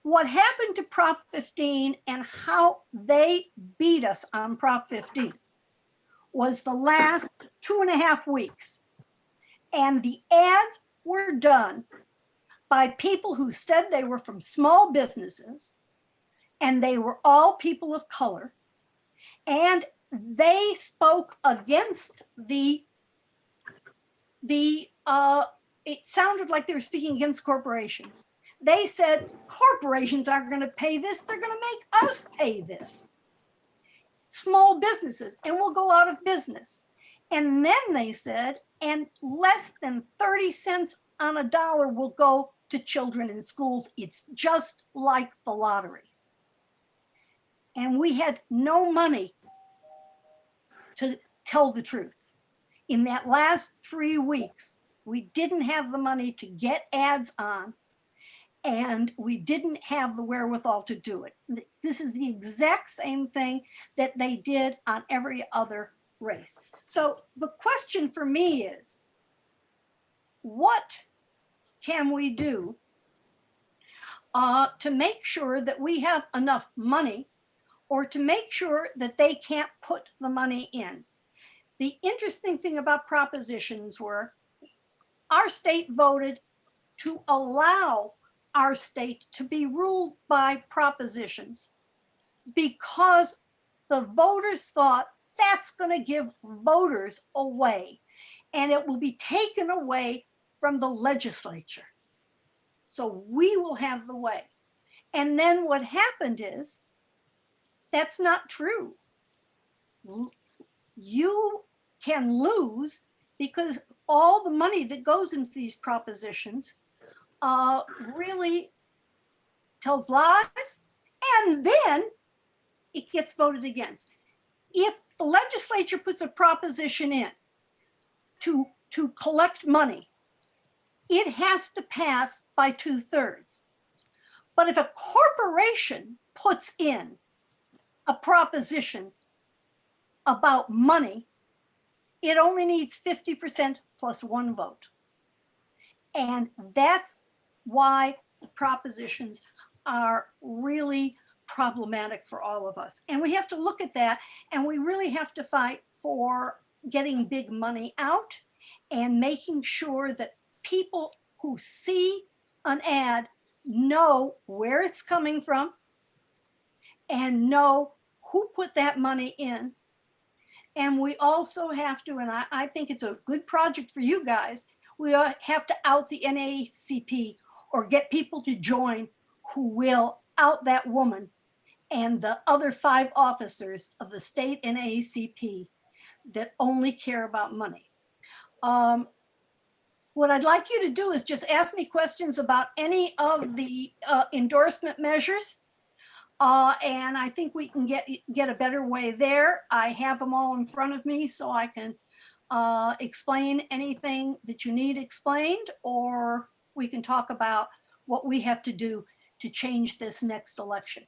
What happened to Prop 15 and how they beat us on Prop 15 was the last 2.5 weeks. And the ads were done by people who said they were from small businesses, and they were all people of color, and they spoke against it sounded like they were speaking against corporations. They said corporations aren't going to pay this, they're going to make us pay this. Small businesses, and we'll go out of business. And then they said, and less than 30 cents on a dollar will go to children in schools. It's just like the lottery. And we had no money to tell the truth. In that last 3 weeks, we didn't have the money to get ads on, and we didn't have the wherewithal to do it. This is the exact same thing that they did on every other race. So the question for me is, what can we do to make sure that we have enough money, or to make sure that they can't put the money in? The interesting thing about propositions were our state voted to allow our state to be ruled by propositions, because the voters thought that's going to give voters away, and it will be taken away from the legislature. So we will have the way. And then what happened is, that's not true. You can lose, because all the money that goes into these propositions really tells lies, and then it gets voted against. if the legislature puts a proposition in to collect money, it has to pass by 2/3. But if a corporation puts in a proposition about money, it only needs 50% plus 1 vote. And that's why the propositions are really problematic for all of us. And we have to look at that, and we really have to fight for getting big money out and making sure that people who see an ad know where it's coming from and know who put that money in. And we also have to, and I think it's a good project for you guys, we have to out the NAACP or get people to join who will out that woman and the other 5 officers of the state NAACP that only care about money. What I'd like you to do is just ask me questions about any of the endorsement measures. And I think we can get a better way there. I have them all in front of me so I can explain anything that you need explained, or we can talk about what we have to do to change this next election.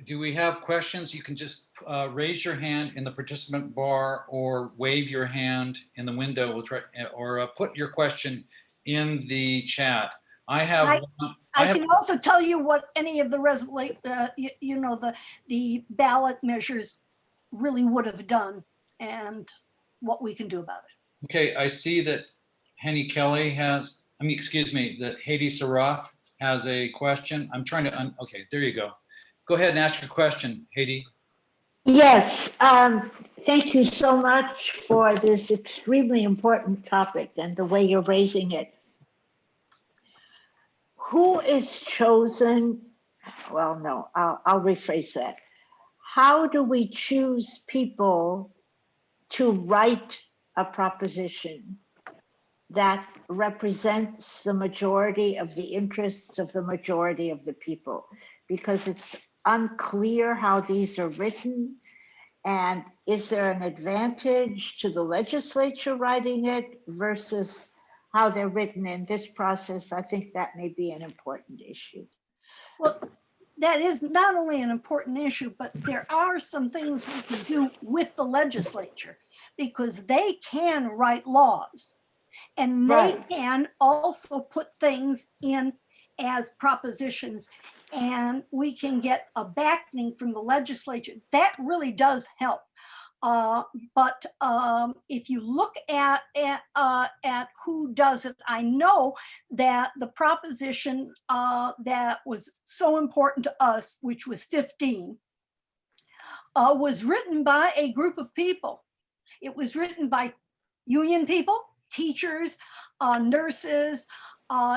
Do we have questions? You can just raise your hand in the participant bar or wave your hand in the window. We'll try, or put your question in the chat. I can also tell you what any of the the ballot measures really would have done and what we can do about it. Okay, I see that Hene Kelly has, that Hedy Saraf has a question. I'm trying to, okay, there you go. Go ahead and ask your question, Hedy. Yes, thank you so much for this extremely important topic and the way you're raising it. Who is chosen? Well, no, I'll rephrase that. How do we choose people to write a proposition that represents the majority of the interests of the majority of the people? Because it's unclear how these are written. And is there an advantage to the legislature writing it versus how they're written in this process? I think that may be an important issue. Well, that is not only an important issue, but there are some things we can do with the legislature because they can write laws and they can also put things in as propositions, and we can get a backing from the legislature. That really does help. But if you look at who does it, I know that the proposition that was so important to us, which was 15, was written by a group of people. It was written by union people, teachers, nurses.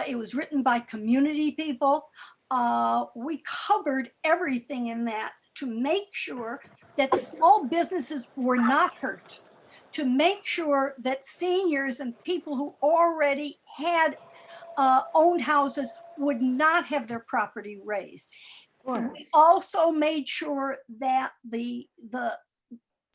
It was written by community people. We covered everything in that to make sure that small businesses were not hurt, to make sure that seniors and people who already had owned houses would not have their property raised. We also made sure that the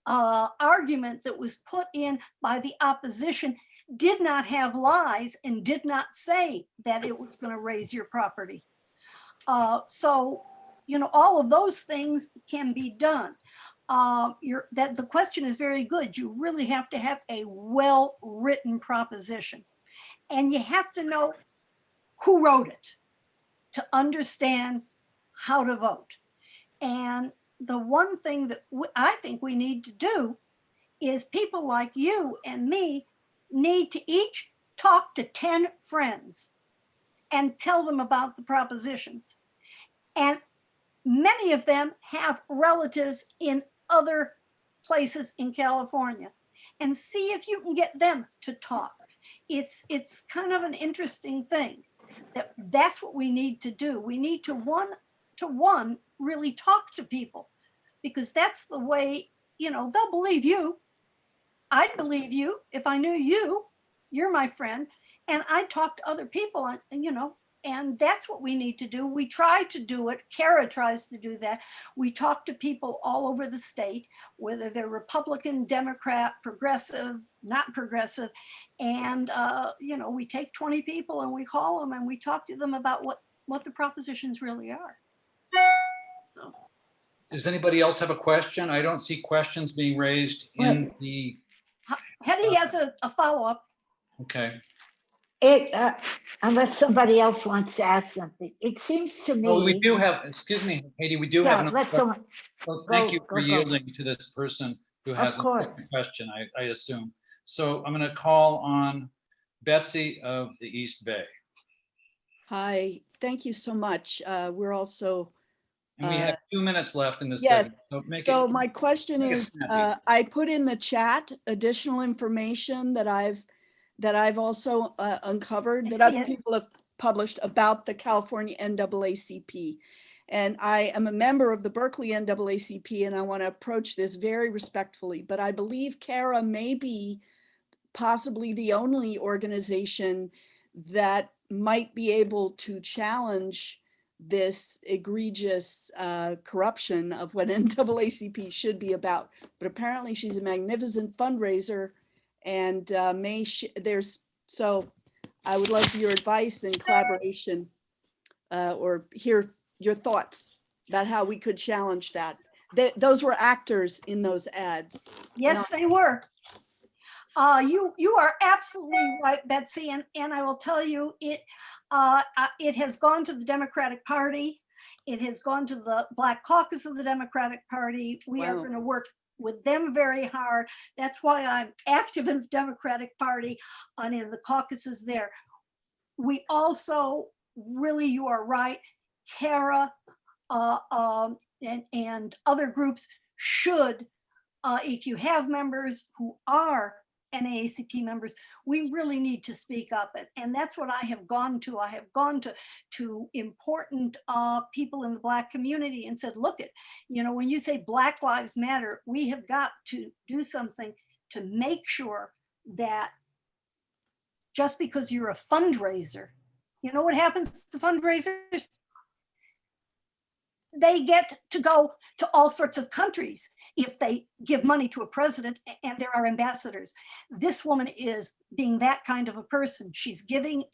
argument that was put in by the opposition did not have lies and did not say that it was going to raise your property. So, you know, all of those things can be done. The question is very good. You really have to have a well-written proposition, and you have to know who wrote it to understand how to vote. And the one thing that I think we need to do is people like you and me need to each talk to 10 friends and tell them about the propositions. And many of them have relatives in other places in California, and see if you can get them to talk. It's kind of an interesting thing. That's what we need to do. We need to one really talk to people, because that's the way, you know, they'll believe you. I'd believe you if I knew you. You're my friend, and I talk to other people, and you know, and that's what we need to do. We try to do it. Kara tries to do that. We talk to people all over the state, whether they're Republican, Democrat, progressive, not progressive. And, you know, we take 20 people and we call them and we talk to them about what the propositions really are. So. Does anybody else have a question? I don't see questions being raised in the. Hene has a follow-up. Okay. Unless somebody else wants to ask something, it seems to me. Oh, we do have, excuse me, Katie, we do have another. Let someone. Well, thank you for go. yielding to this person who has a course. question, I assume. So I'm going to call on Betsy of the East Bay. Hi, thank you so much. We're also. And we have 2 minutes left in this Yes. segment. So my question make it is, snappy. I put in the chat additional information that I've also uncovered that other people have published about the California NAACP. And I am a member of the Berkeley NAACP, and I want to approach this very respectfully. But I believe CARA may be possibly the only organization that might be able to challenge this egregious corruption of what NAACP should be about. But apparently she's a magnificent fundraiser, and so I would love your advice and collaboration or hear your thoughts about how we could challenge that. Those were actors in those ads. Yes, they were. You are absolutely right, Betsy, and I will tell you, it has gone to the Democratic Party. It has gone to the Black Caucus of the Democratic Party. We are going to work with them very hard. That's why I'm active in the Democratic Party and in the caucuses there. We also, really, you are right, CARA and other groups should, if you have members who are NAACP members, we really need to speak up. And that's what I have gone to. I have gone to important people in the Black community and said, look, when you say Black Lives Matter, we have got to do something to make sure that just because you're a fundraiser, you know what happens to fundraisers? They get to go to all sorts of countries if they give money to a president, and there are ambassadors. This woman is being that kind of a person. She's getting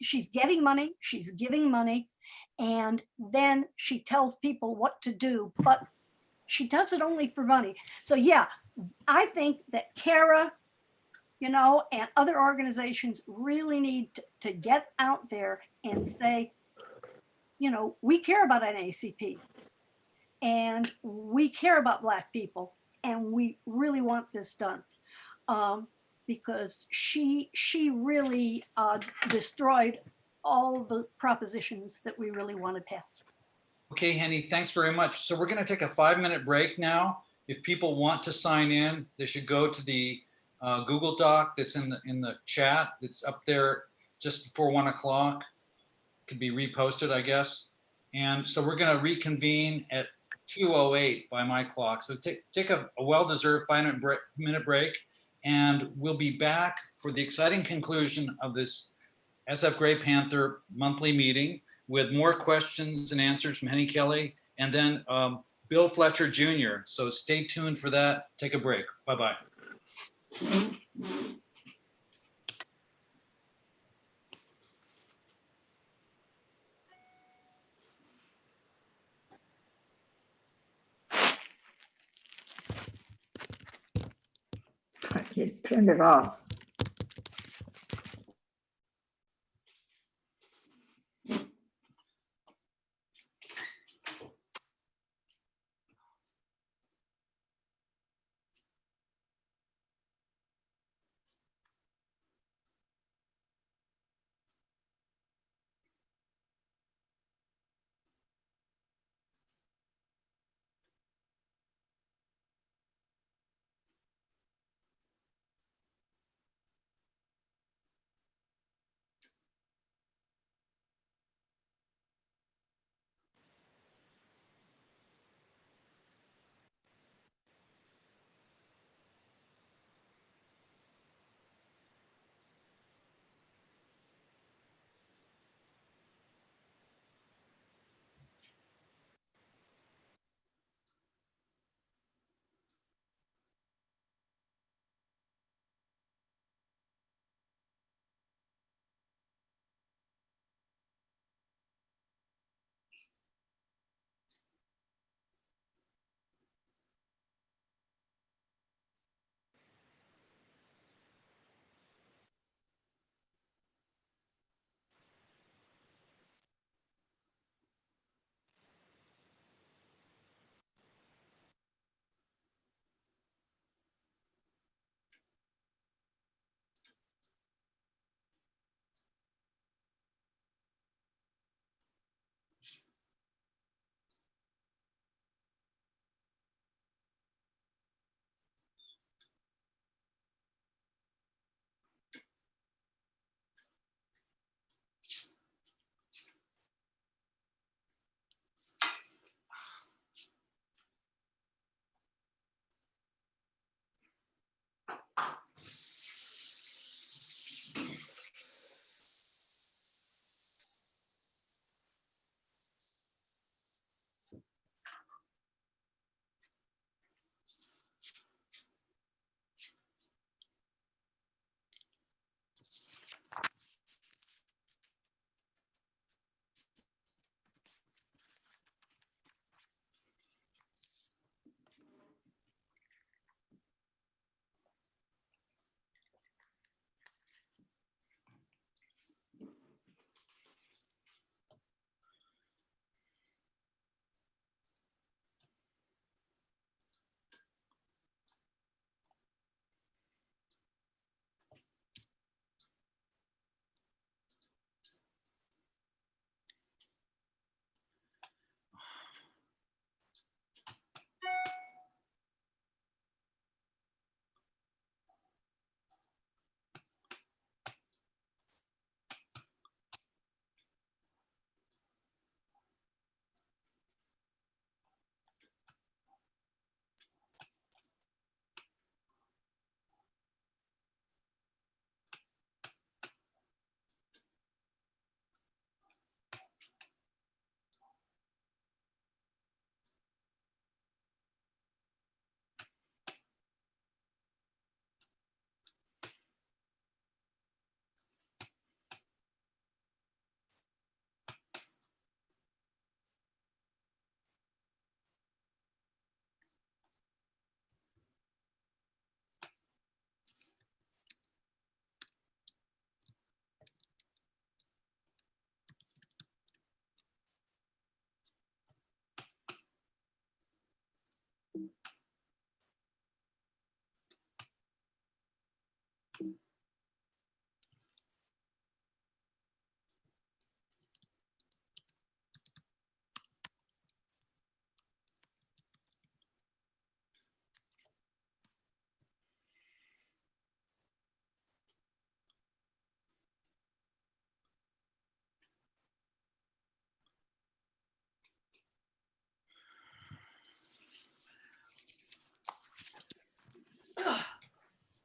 money, she's giving money, and then she tells people what to do, but she does it only for money. So yeah, I think that CARA, and other organizations really need to get out there and say, we care about NAACP. And we care about Black people, and we really want this done because she really destroyed all the propositions that we really want to pass. Okay, Hene, thanks very much. So we're going to take a 5-minute break now. If people want to sign in, they should go to the Google Doc that's in the chat. It's up there just before 1 o'clock. Could be reposted, I guess. And so we're going to reconvene at 2:08 by my clock. So take a well-deserved 5-minute break, and we'll be back for the exciting conclusion of this SF Grey Panther monthly meeting with more questions and answers from Hene Kelly and then Bill Fletcher Jr. So stay tuned for that. Take a break. Bye-bye. You turned it off.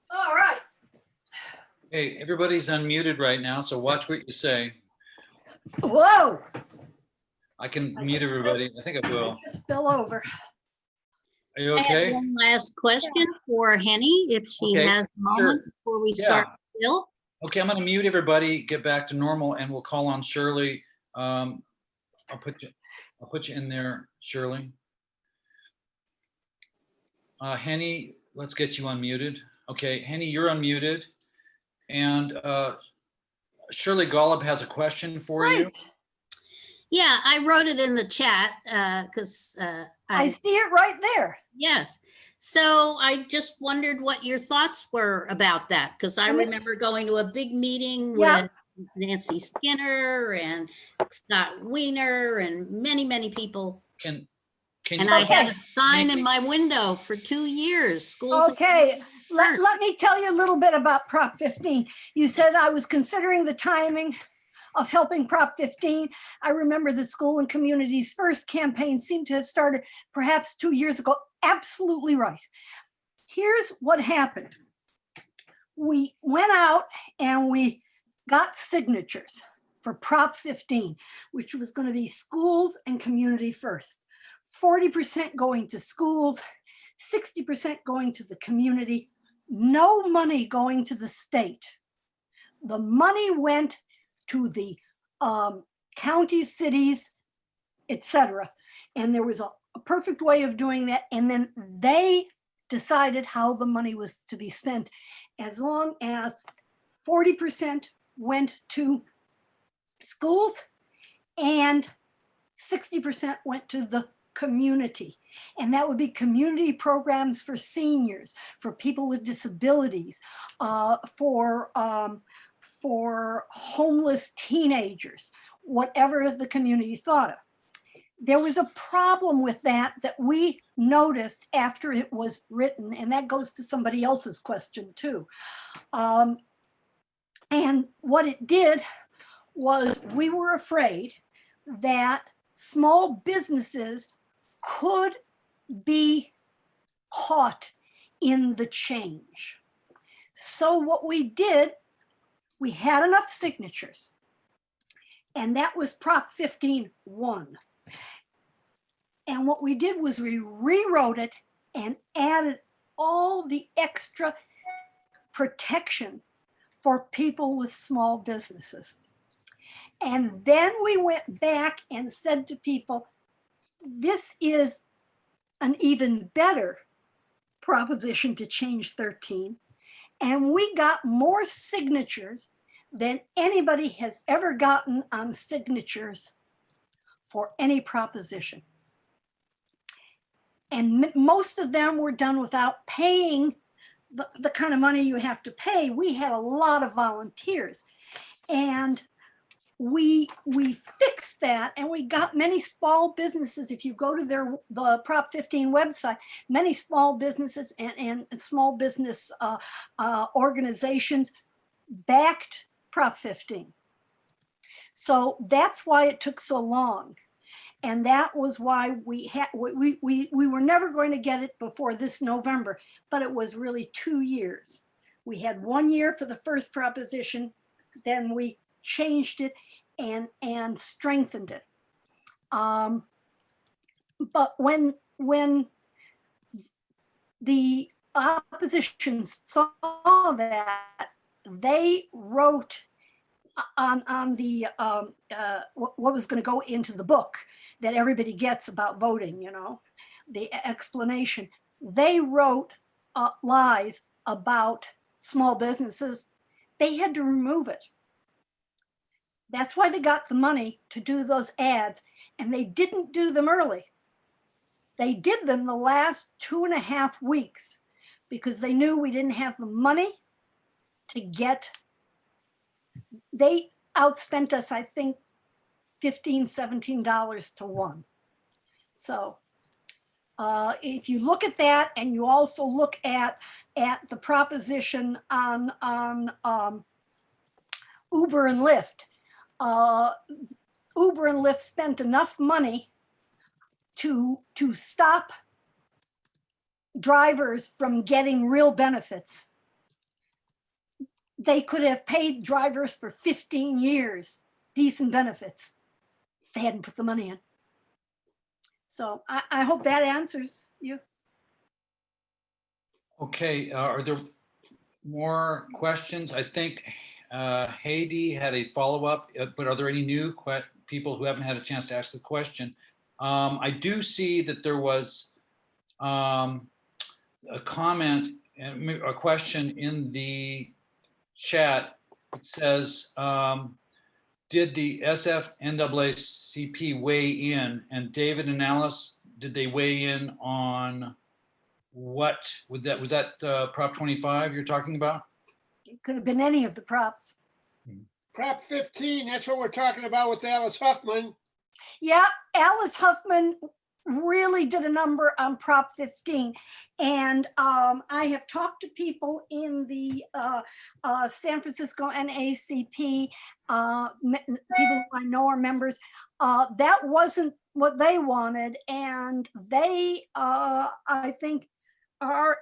All right. Hey, everybody's unmuted right now, so watch what you say. Whoa. I can I mute just- everybody. I think I I will. just fell over. Are you I have okay? one last question for Hene, if she Okay, has a moment sure. before we Yeah. start. Bill? Okay, I'm gonna mute everybody, get back to normal, and we'll call on Shirley. I'll put you in there, Shirley. Henny, let's get you unmuted. Okay, Henny, you're unmuted. And Shirley Golub has a question for you. Right. Yeah, I wrote it in the chat because I see it right there. yes. So I just wondered what your thoughts were about that, because I remember going to a big meeting Yeah. with Nancy Skinner and Scott Wiener and many, many people. Can And you, I had Okay. a sign in Maybe- my window for 2 years. Schools. Okay, first. let me tell you a little bit about Prop 15. You said I was considering the timing of helping Prop 15. I remember the School and Communities First campaign seemed to have started perhaps 2 years ago. Absolutely right. Here's what happened. We went out and we got signatures for Prop 15, which was going to be schools and community first. 40% going to schools, 60% going to the community, no money going to the state. The money went to the counties, cities, etc. And there was a perfect way of doing that. And then they decided how the money was to be spent, as long as 40% went to schools and 60% went to the community. And that would be community programs for seniors, for people with disabilities, for homeless teenagers, whatever the community thought of. There was a problem with that we noticed after it was written, and that goes to somebody else's question too. And what it did was we were afraid that small businesses could be caught in the change. So what we did, we had enough signatures, and that was Prop 15-1. And what we did was we rewrote it and added all the extra protection for people with small businesses. And then we went back and said to people, this is an even better proposition to change 13. And we got more signatures than anybody has ever gotten on signatures for any proposition. And most of them were done without paying the kind of money you have to pay. We had a lot of volunteers. And we fixed that, and we got many small businesses. If you go to the Prop 15 website, many small businesses and small business organizations backed Prop 15. So that's why it took so long. And that was why we were never going to get it before this November, but it was really 2 years. We had 1 year for the first proposition, then we changed it and strengthened it. But when the opposition saw that, they wrote on the what was going to go into the book that everybody gets about voting, you know, the explanation. They wrote lies about small businesses. They had to remove it. That's why they got the money to do those ads, and they didn't do them early. They did them the last 2.5 weeks because they knew we didn't have the money to get, they outspent us, I think, $15, $17 to one. So if you look at that and you also look at the proposition on Uber and Lyft, Uber and Lyft spent enough money to stop drivers from getting real benefits. They could have paid drivers for 15 years decent benefits if they hadn't put the money in. So I hope that answers you. Okay, are there more questions? I think Heidi had a follow-up, but are there any new people who haven't had a chance to ask the question? I do see that there was a comment and a question in the chat. It says, did the SF-NAACP weigh in? And David and Alice, did they weigh in on what? Was that Prop 25 you're talking about? It could have been any of the props. Prop 15, that's what we're talking about with Alice Huffman. Yeah, Alice Huffman really did a number on Prop 15. And I have talked to people in the San Francisco NAACP, people I know are members. That wasn't what they wanted. And they, I think, are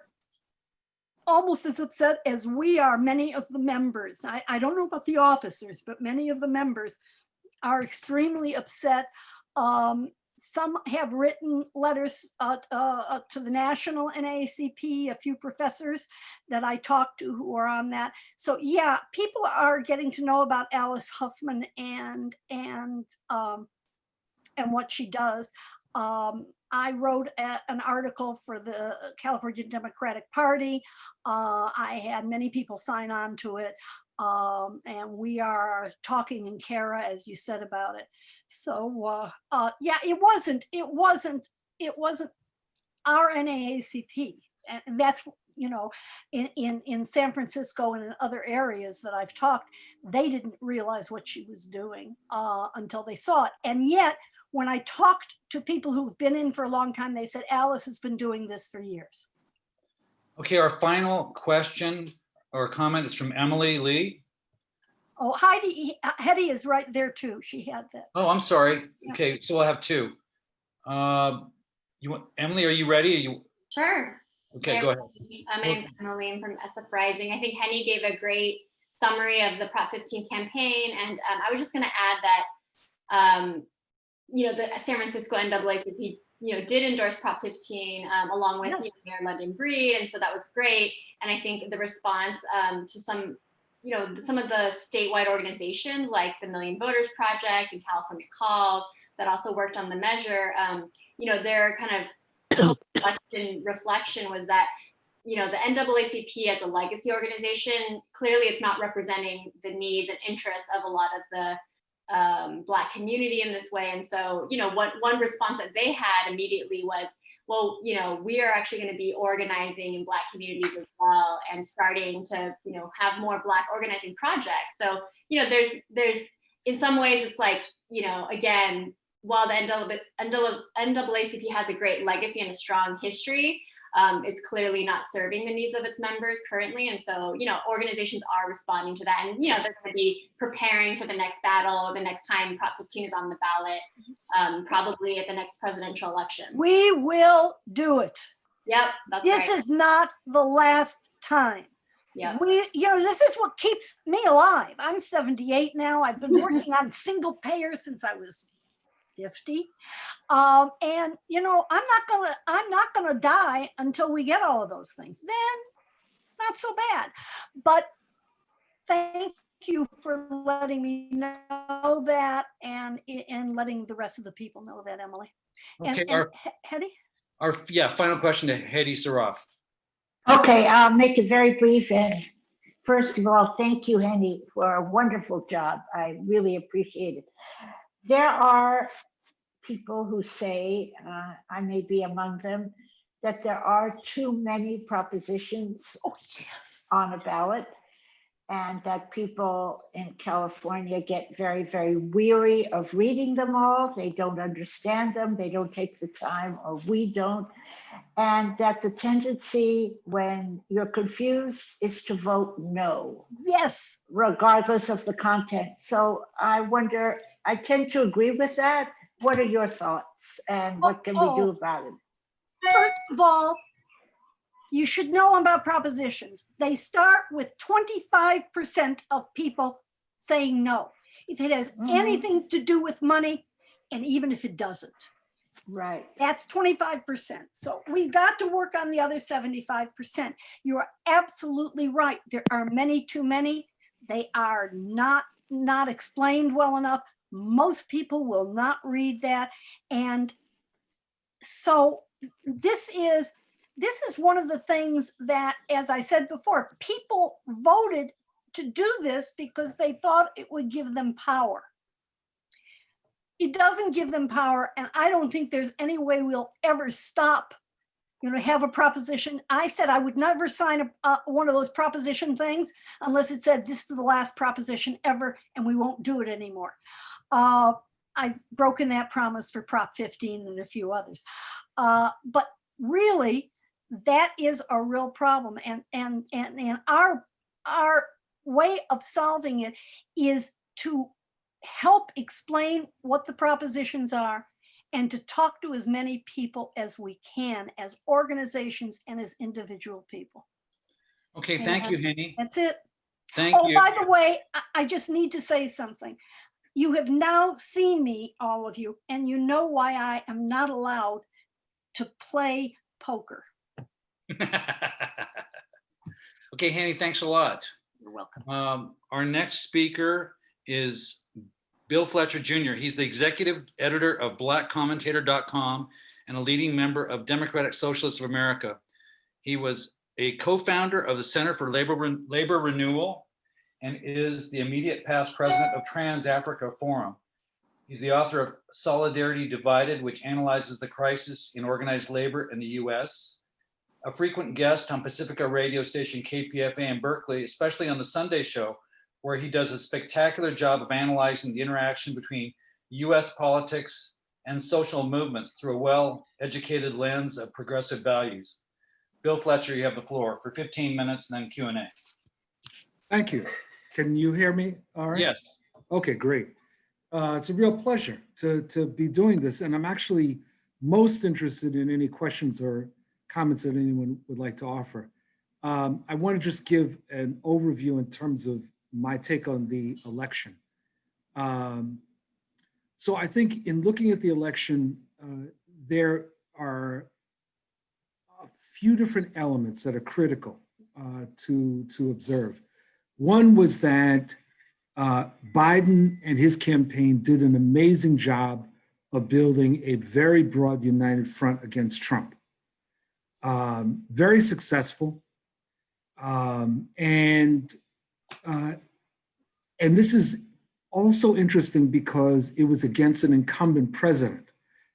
almost as upset as we are, many of the members. I don't know about the officers, but many of the members are extremely upset. Some have written letters to the national NAACP, a few professors that I talked to who are on that. So yeah, people are getting to know about Alice Huffman and what she does. I wrote an article for the California Democratic Party. I had many people sign on to it. And we are talking in Kara, as you said, about it. So yeah, it wasn't our NAACP. And that's, you know, in San Francisco and in other areas that I've talked, they didn't realize what she was doing until they saw it. And yet, when I talked to people who've been in for a long time, they said, Alice has been doing this for years. Okay, our final question or comment is from Emily Lee. Oh, Hedy is right there too. She had that. Oh, I'm sorry. Yeah. Okay, so we'll have two. Emily, are you ready? Sure. Okay, go ahead. My name's Emily. I'm from SF Rising. I think Hene gave a great summary of the Prop 15 campaign, and I was just going to add that you know, the San Francisco NAACP, you know, did endorse Prop 15 along with Mayor London Breed, and so that was great. And I think the response to some, you know, some of the statewide organizations like the Million Voters Project and California Calls that also worked on the measure, you know, their kind of reflection was that, you know, the NAACP as a legacy organization, clearly it's not representing the needs and interests of a lot of the Black community in this way. And so, you know, one response that they had immediately was, well, you know, we are actually going to be organizing in Black communities as well and starting to, you know, have more Black organizing projects. So, you know, there's in some ways it's like, you know, again, while the NAACP has a great legacy and a strong history, it's clearly not serving the needs of its members currently. And so, you know, organizations are responding to that. And, you know, they're going to be preparing for the next battle, the next time Prop 15 is on the ballot, probably at the next presidential election. We will do it. Yep, that's this right. Is not the last time. Yeah. You know, this is what keeps me alive. I'm 78 now. I've been working on single payer since I was 50. And you know, I'm not gonna die until we get all of those things. Then not so bad. But thank you for letting me know that and letting the rest of the people know that, Emily. Okay, and Hedy? Our final question to Hedy Saraf. Okay, I'll make it very brief. And first of all, thank you, Hene, for a wonderful job. I really appreciate it. There are people who say, I may be among them, that there are too many propositions Oh, yes. on a ballot, and that people in California get very, very weary of reading them all. They don't understand them. They don't take the time, or we don't. And that the tendency when you're confused is to vote no. Yes. Regardless of the content. So I wonder, I tend to agree with that. What are your thoughts, and what can we do about it? First of all, you should know about propositions. They start with 25% of people saying no. If it has anything to do with money, and even if it doesn't. Right. That's 25%. So we got to work on the other 75%. You are absolutely right. There are many too many. They are not explained well enough. Most people will not read that. And so this is one of the things that, as I said before, people voted to do this because they thought it would give them power. It doesn't give them power, and I don't think there's any way we'll ever stop, have a proposition. I said I would never sign one of those proposition things unless it said this is the last proposition ever and we won't do it anymore. I've broken that promise for Prop 15 and a few others. But really, that is a real problem. And our way of solving it is to help explain what the propositions are and to talk to as many people as we can, as organizations and as individual people. Okay, thank you, Hene. That's it. Thank you. By the way, I just need to say something. You have now seen me, all of you, and you know why I am not allowed to play poker. Okay, Hene, thanks a lot. You're welcome. Our next speaker is Bill Fletcher Jr. He's the executive editor of blackcommentator.com and a leading member of Democratic Socialists of America. He was a co-founder of the Center for Labor Renewal and is the immediate past president of Trans Africa Forum. He's the author of Solidarity Divided, which analyzes the crisis in organized labor in the US. A frequent guest on Pacifica radio station KPFA in Berkeley, especially on the Sunday show, where he does a spectacular job of analyzing the interaction between US politics and social movements through a well-educated lens of progressive values. Bill Fletcher, you have the floor for 15 minutes and then Q&A. Thank you. Can you hear me all right? Yes. Okay, great. It's a real pleasure to be doing this. And I'm actually most interested in any questions or comments that anyone would like to offer. I want to just give an overview in terms of my take on the election. So I think in looking at the election, there are a few different elements that are critical to observe. One was that Biden and his campaign did an amazing job of building a very broad united front against Trump. Very successful. And this is also interesting because it was against an incumbent president.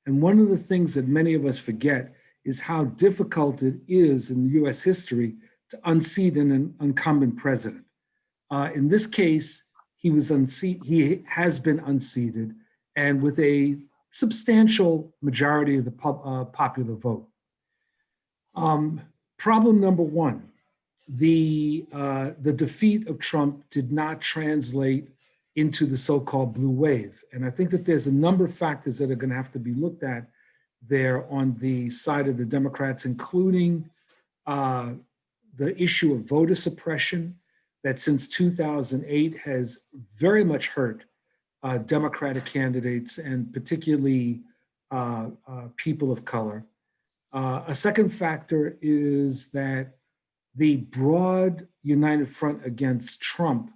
And one of the things that many of us forget is how difficult it is in US history to unseat an incumbent president. In this case, he has been unseated, and with a substantial majority of the popular vote. Problem number one, the defeat of Trump did not translate into the so-called blue wave. And I think that there's a number of factors that are going to have to be looked at there on the side of the Democrats, including the issue of voter suppression that since 2008 has very much hurt Democratic candidates and particularly people of color. A second factor is that the broad united front against Trump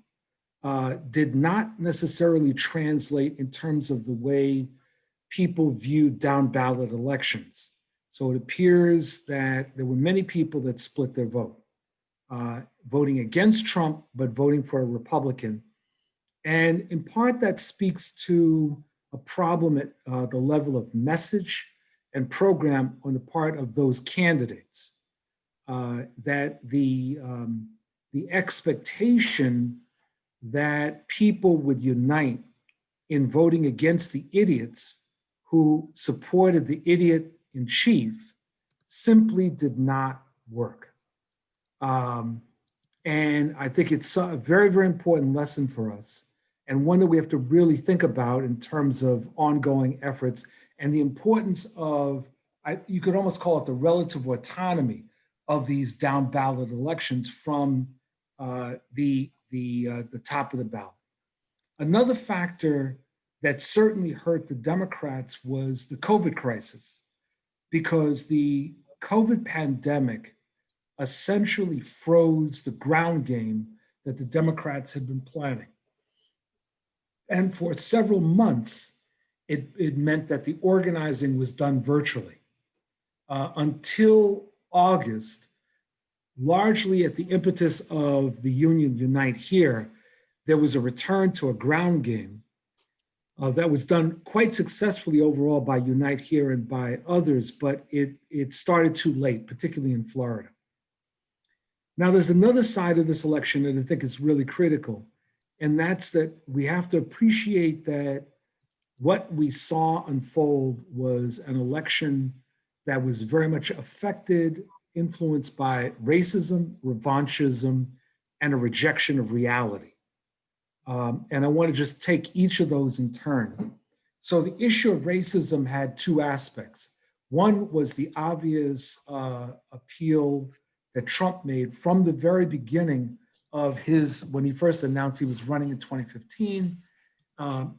did not necessarily translate in terms of the way people viewed down ballot elections. So it appears that there were many people that split their vote, voting against Trump, but voting for a Republican. And in part that speaks to a problem at the level of message and program on the part of those candidates. That the expectation that people would unite in voting against the idiots who supported the idiot in chief simply did not work. And I think it's a very, very important lesson for us, and one that we have to really think about in terms of ongoing efforts and the importance of, you could almost call it the relative autonomy of these down ballot elections from the top of the ballot. Another factor that certainly hurt the Democrats was the COVID crisis, because the COVID pandemic essentially froze the ground game that the Democrats had been planning. And for several months, it meant that the organizing was done virtually until August, largely at the impetus of the Union Unite Here. There was a return to a ground game that was done quite successfully overall by Unite Here and by others, but it started too late, particularly in Florida. Now, there's another side of this election that I think is really critical, and that's that we have to appreciate that what we saw unfold was an election that was very much affected, influenced by racism, revanchism, and a rejection of reality. And I want to just take each of those in turn. So the issue of racism had two aspects. One was the obvious appeal that Trump made from the very beginning of when he first announced he was running in 2015,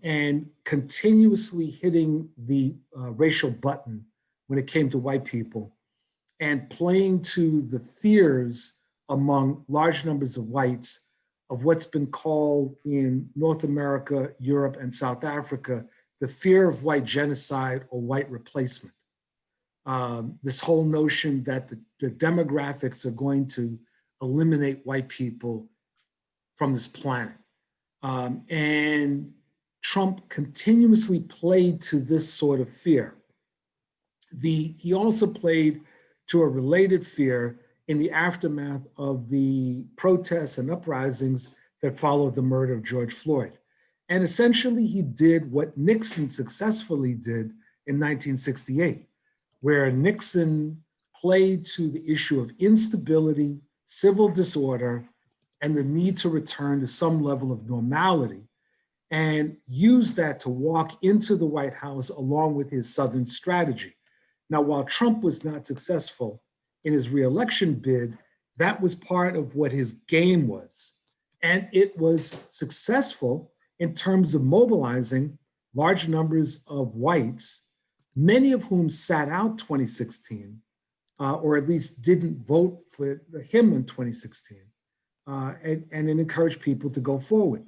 and continuously hitting the racial button when it came to white people, and playing to the fears among large numbers of whites of what's been called in North America, Europe, and South Africa, the fear of white genocide or white replacement. This whole notion that the demographics are going to eliminate white people from this planet. And Trump continuously played to this sort of fear. He also played to a related fear in the aftermath of the protests and uprisings that followed the murder of George Floyd. And essentially he did what Nixon successfully did in 1968, where Nixon played to the issue of instability, civil disorder, and the need to return to some level of normality, and used that to walk into the White House along with his Southern strategy. Now, while Trump was not successful in his reelection bid, that was part of what his game was. And it was successful in terms of mobilizing large numbers of whites, many of whom sat out 2016, or at least didn't vote for him in 2016, and it encouraged people to go forward.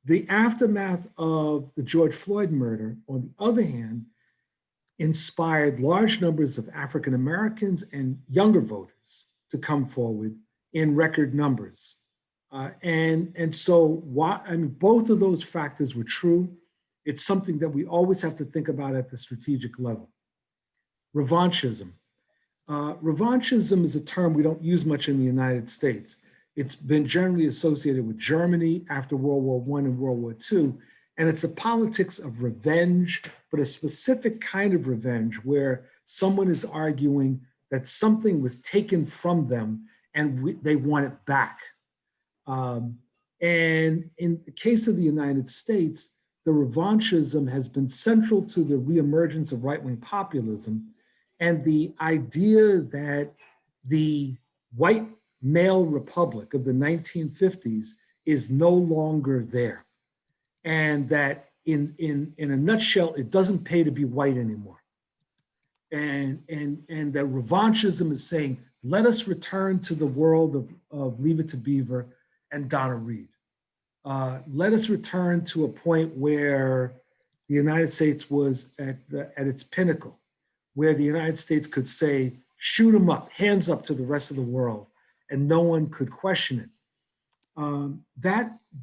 The aftermath of the George Floyd murder, on the other hand, inspired large numbers of African Americans and younger voters to come forward in record numbers. And so both of those factors were true. It's something that we always have to think about at the strategic level. Revanchism. Revanchism is a term we don't use much in the United States. It's been generally associated with Germany after World War I and World War II. And it's a politics of revenge, but a specific kind of revenge where someone is arguing that something was taken from them and they want it back. And in the case of the United States, the revanchism has been central to the reemergence of right-wing populism and the idea that the white male republic of the 1950s is no longer there. And that in a nutshell, it doesn't pay to be white anymore. And that revanchism is saying, let us return to the world of Leave It to Beaver and Donna Reed. Let us return to a point where the United States was at its pinnacle, where the United States could say, shoot them up, hands up to the rest of the world, and no one could question it.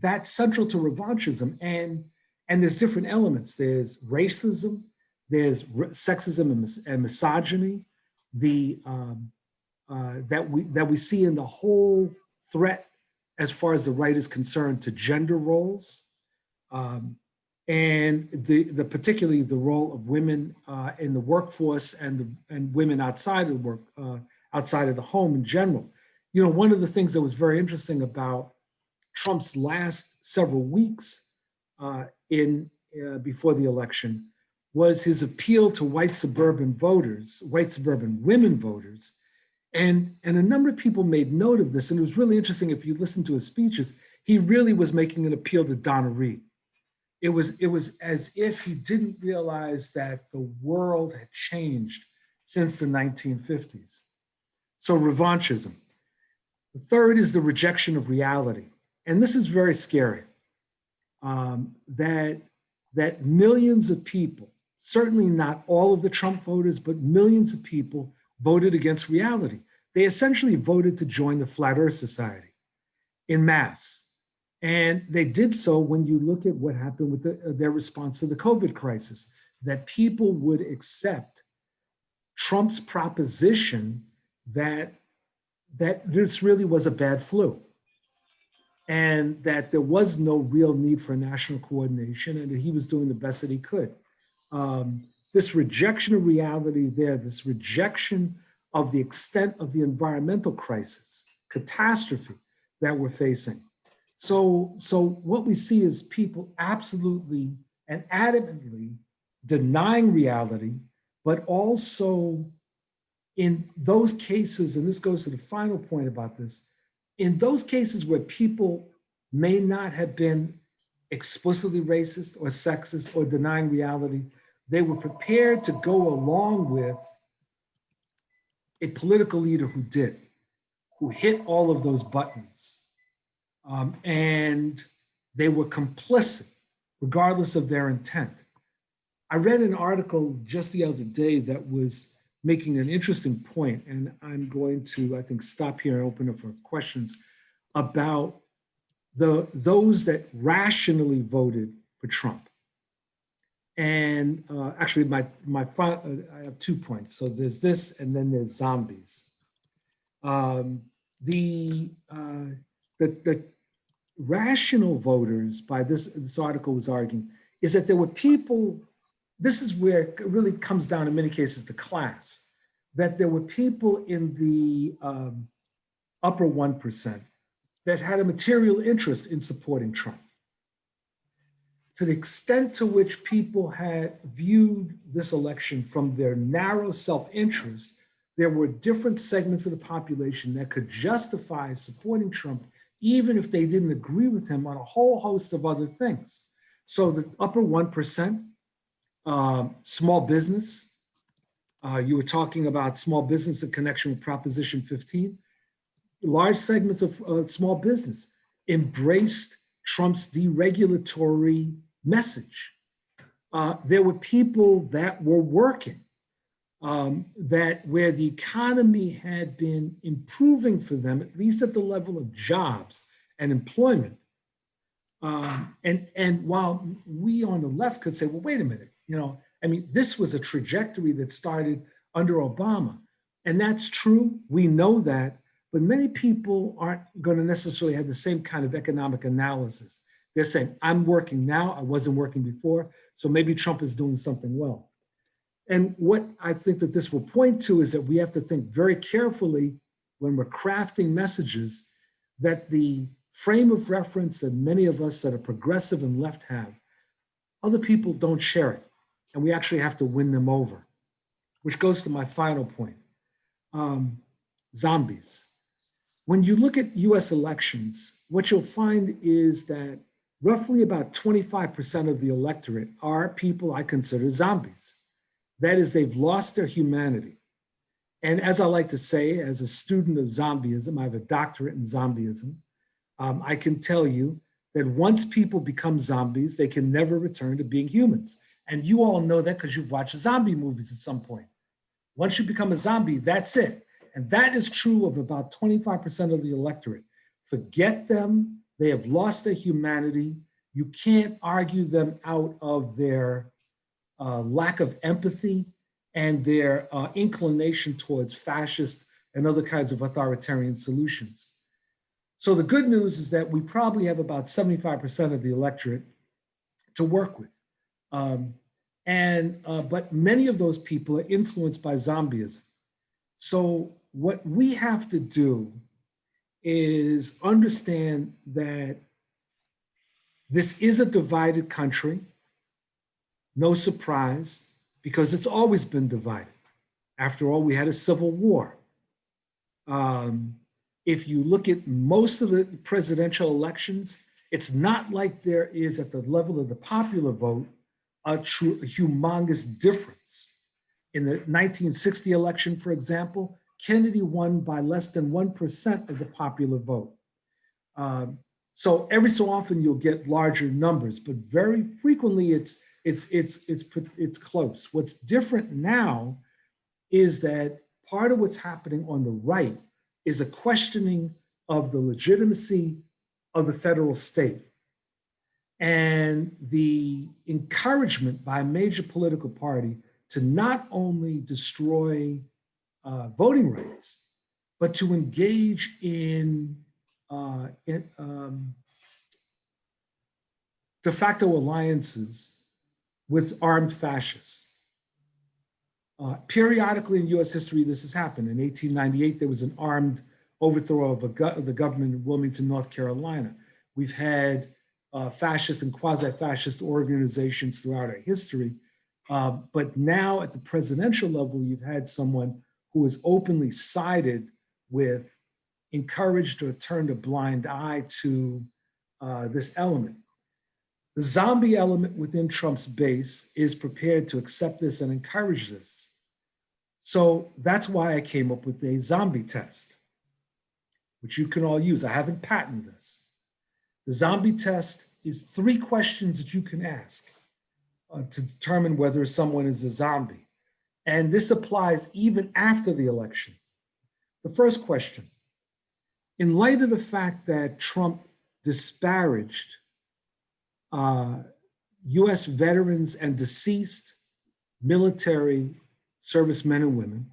That's central to revanchism. And And there's different elements. There's racism, there's sexism and misogyny, that we see in the whole threat as far as the right is concerned to gender roles, and particularly the role of women in the workforce and women outside of the work, outside of the home in general. You know, one of the things that was very interesting about Trump's last several weeks before the election was his appeal to white suburban women voters. And a number of people made note of this. And it was really interesting. If you listen to his speeches, he really was making an appeal to Donna Reed. It was as if he didn't realize that the world had changed since the 1950s. So revanchism. The third is the rejection of reality. And this is very scary, that millions of people, certainly not all of the Trump voters, but millions of people voted against reality. They essentially voted to join the Flat Earth Society en masse. And they did so when you look at what happened with their response to the COVID crisis, that people would accept Trump's proposition that this really was a bad flu, and that there was no real need for national coordination, and that he was doing the best that he could. This rejection of reality there, this rejection of the extent of the environmental crisis, catastrophe that we're facing. So what we see is people absolutely and adamantly denying reality, but also in those cases, and this goes to the final point about this, in those cases where people may not have been explicitly racist or sexist or denying reality, they were prepared to go along with a political leader who hit all of those buttons. And they were complicit, regardless of their intent. I read an article just the other day that was making an interesting point, and I'm going to, I think, stop here and open up for questions about those that rationally voted for Trump. And actually, I have 2 points. So there's this, and then there's zombies. The rational voters, by this article was arguing, is that there were people. This is where it really comes down in many cases to class, that there were people in the upper 1% that had a material interest in supporting Trump. To the extent to which people had viewed this election from their narrow self-interest, there were different segments of the population that could justify supporting Trump, even if they didn't agree with him on a whole host of other things. So the upper 1%, small business, you were talking about small business in connection with Proposition 15. Large segments of small business embraced Trump's deregulatory message. There were people that were working, that where the economy had been improving for them, at least at the level of jobs and employment. And while we on the left could say, well, wait a minute, I mean, this was a trajectory that started under Obama. And that's true, we know that, but many people aren't going to necessarily have the same kind of economic analysis. They're saying, I'm working now, I wasn't working before, so maybe Trump is doing something well. And what I think that this will point to is that we have to think very carefully when we're crafting messages that the frame of reference that many of us that are progressive and left have, other people don't share it. And we actually have to win them over, which goes to my final point. Zombies. When you look at US elections, what you'll find is that roughly about 25% of the electorate are people I consider zombies. That is, they've lost their humanity. And as I like to say, as a student of zombieism, I have a doctorate in zombieism. I can tell you that once people become zombies, they can never return to being humans. And you all know that because you've watched zombie movies at some point. Once you become a zombie, that's it. And that is true of about 25% of the electorate. Forget them. They have lost their humanity. You can't argue them out of their lack of empathy and their inclination towards fascist and other kinds of authoritarian solutions. So the good news is that we probably have about 75% of the electorate to work with. But many of those people are influenced by zombieism. So what we have to do is understand that this is a divided country. No surprise, because it's always been divided. After all, we had a civil war. If you look at most of the presidential elections, it's not like there is at the level of the popular vote a humongous difference. In the 1960 election, for example, Kennedy won by less than 1% of the popular vote. So every so often you'll get larger numbers, but very frequently it's close. What's different now is that part of what's happening on the right is a questioning of the legitimacy of the federal state and the encouragement by a major political party to not only destroy voting rights, but to engage in de facto alliances with armed fascists. Periodically in US history, this has happened. In 1898, there was an armed overthrow of the government in Wilmington, North Carolina. We've had fascist and quasi-fascist organizations throughout our history. But now at the presidential level, you've had someone who has openly sided with, encouraged or turned a blind eye to this element. The zombie element within Trump's base is prepared to accept this and encourage this. So that's why I came up with a zombie test, which you can all use. I haven't patented this. The zombie test is 3 questions that you can ask to determine whether someone is a zombie. And this applies even after the election. The first question, in light of the fact that Trump disparaged US veterans and deceased military servicemen and women,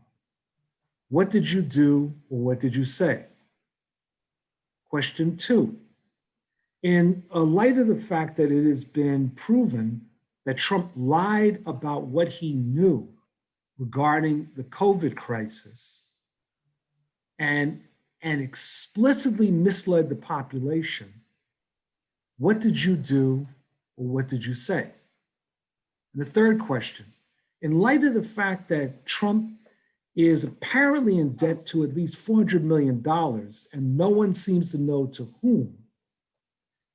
what did you do or what did you say? Question 2, in light of the fact that it has been proven that Trump lied about what he knew regarding the COVID crisis and explicitly misled the population, what did you do or what did you say? And the third question, in light of the fact that Trump is apparently in debt to at least $400 million and no one seems to know to whom,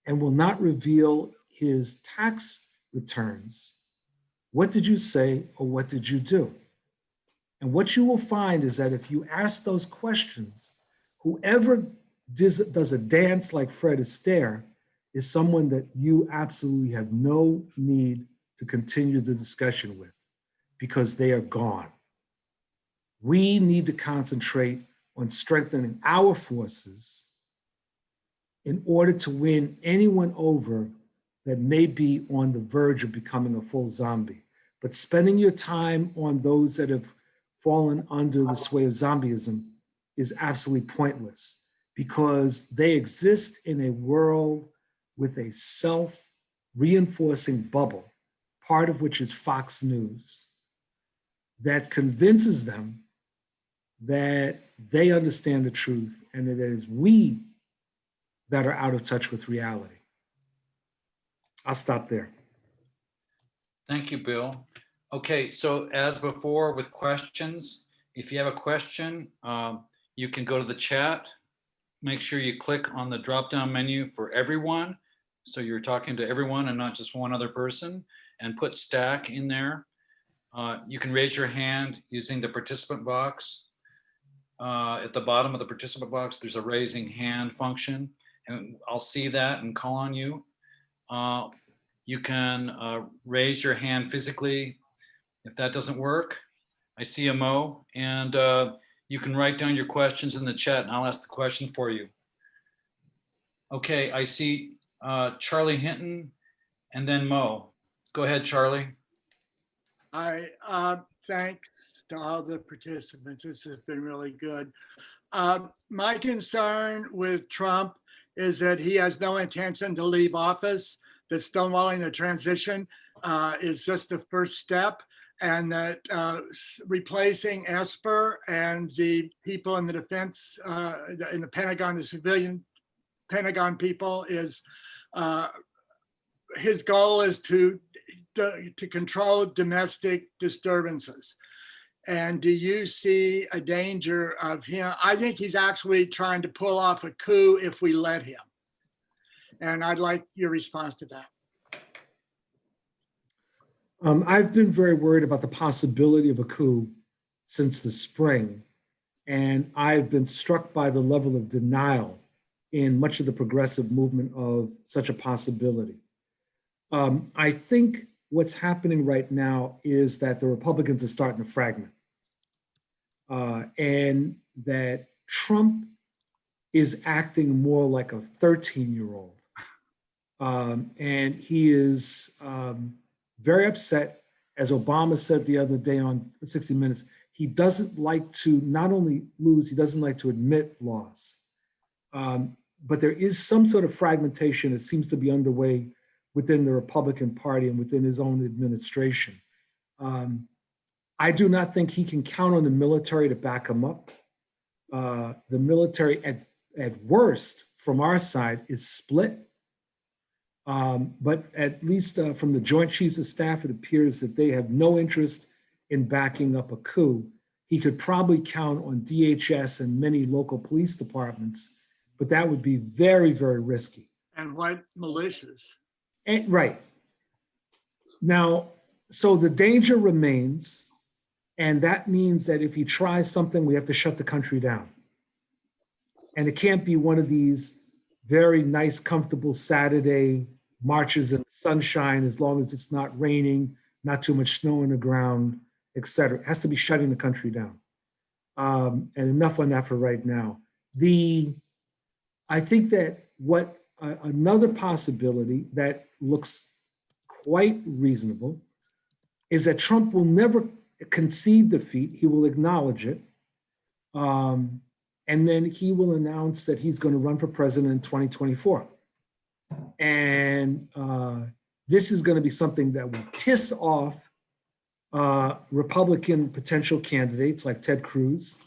and will not reveal his tax returns, what did you say or what did you do? And what you will find is that if you ask those questions, whoever does a dance like Fred Astaire is someone that you absolutely have no need to continue the discussion with because they are gone. We need to concentrate on strengthening our forces in order to win anyone over that may be on the verge of becoming a full zombie. But spending your time on those that have fallen under the sway of zombieism is absolutely pointless because they exist in a world with a self-reinforcing bubble, part of which is Fox News, that convinces them that they understand the truth and that it is we that are out of touch with reality. I'll stop there. Thank you, Bill. Okay, so as before with questions, if you have a question, you can go to the chat. Make sure you click on the drop-down menu for everyone. So you're talking to everyone and not just one other person, and put stack in there. You can raise your hand using the participant box. At the bottom of the participant box, there's a raising hand function, and I'll see that and call on you. You can raise your hand physically. If that doesn't work, I see a Mo, and you can write down your questions in the chat and I'll ask the question for you. Okay, I see Charlie Hinton, and then Mo. Go ahead, Charlie. Thanks to all the participants. This has been really good. My concern with Trump is that he has no intention to leave office. The stonewalling the transition is just the first step, and that replacing Esper and the people in the defense, in the Pentagon, the civilian Pentagon people, is his goal is to control domestic disturbances. And do you see a danger of him? I think he's actually trying to pull off a coup if we let him. And I'd like your response to that. I've been very worried about the possibility of a coup since the spring. And I've been struck by the level of denial in much of the progressive movement of such a possibility. I think what's happening right now is that the Republicans are starting to fragment. And that Trump is acting more like a 13-year-old. And he is very upset, as Obama said the other day on 60 Minutes, he doesn't like to not only lose, he doesn't like to admit loss. But there is some sort of fragmentation that seems to be underway within the Republican Party and within his own administration. I do not think he can count on the military to back him up. The military, at worst, from our side, is split. But at least from the Joint Chiefs of Staff, it appears that they have no interest in backing up a coup. He could probably count on DHS and many local police departments, but that would be very, very risky. And white militias. Right. Now, so the danger remains, and that means that if he tries something, we have to shut the country down. And it can't be one of these very nice, comfortable Saturday marches in the sunshine, as long as it's not raining, not too much snow on the ground, et cetera. It has to be shutting the country down. And enough on that for right now. I think that another possibility that looks quite reasonable is that Trump will never concede defeat. He will acknowledge it. And then he will announce that he's going to run for president in 2024. And this is going to be something that will piss off Republican potential candidates like Ted Cruz,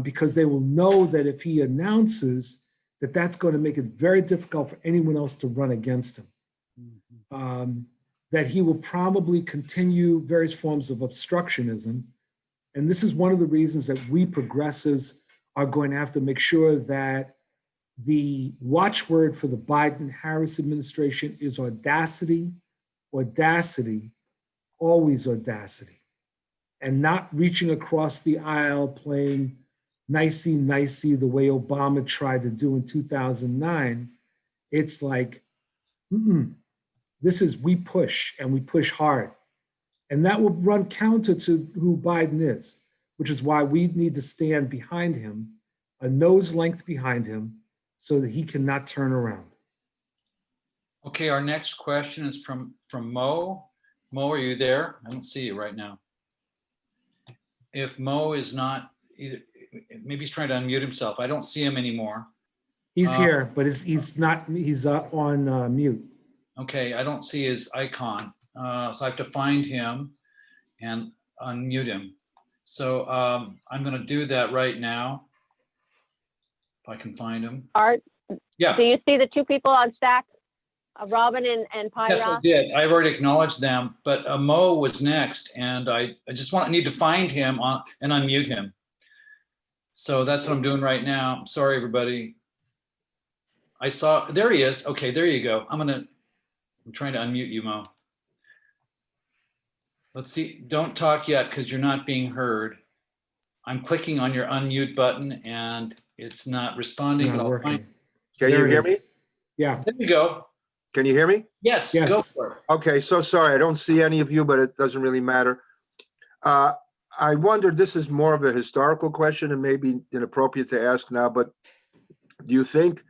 because they will know that if he announces that that's going to make it very difficult for anyone else to run against him. That he will probably continue various forms of obstructionism. And this is one of the reasons that we progressives are going to have to make sure that the watchword for the Biden-Harris administration is audacity, audacity, always audacity, and not reaching across the aisle playing nicey-nicey the way Obama tried to do in 2009. It's like, this is, we push, and we push hard. And that will run counter to who Biden is, which is why we need to stand behind him, a nose length behind him, so that he cannot turn around. Okay, our next question is from Mo. Mo, are you there? I don't see you right now. If Mo is not, maybe he's trying to unmute himself. I don't see him anymore. He's here, but he's not, he's on mute. Okay, I don't see his icon. So I have to find him and unmute him. So I'm going to do that right now. If I can find him. Art, yeah. Do you see the two people on stack, Robin and Pyra? Yes, I did. I've already acknowledged them, but Mo was next, and I just need to find him and unmute him. So that's what I'm doing right now. I'm sorry, everybody. I saw, there he is. Okay, there you go. I'm trying to unmute you, Mo. Let's see, don't talk yet because you're not being heard. I'm clicking on your unmute button and it's not responding. It's not working. Can you hear me? Yeah. There you go. Can you hear me? Yes, go for it. Okay, so sorry, I don't see any of you, but it doesn't really matter. I wondered, this is more of a historical question and maybe inappropriate to ask now, but do you think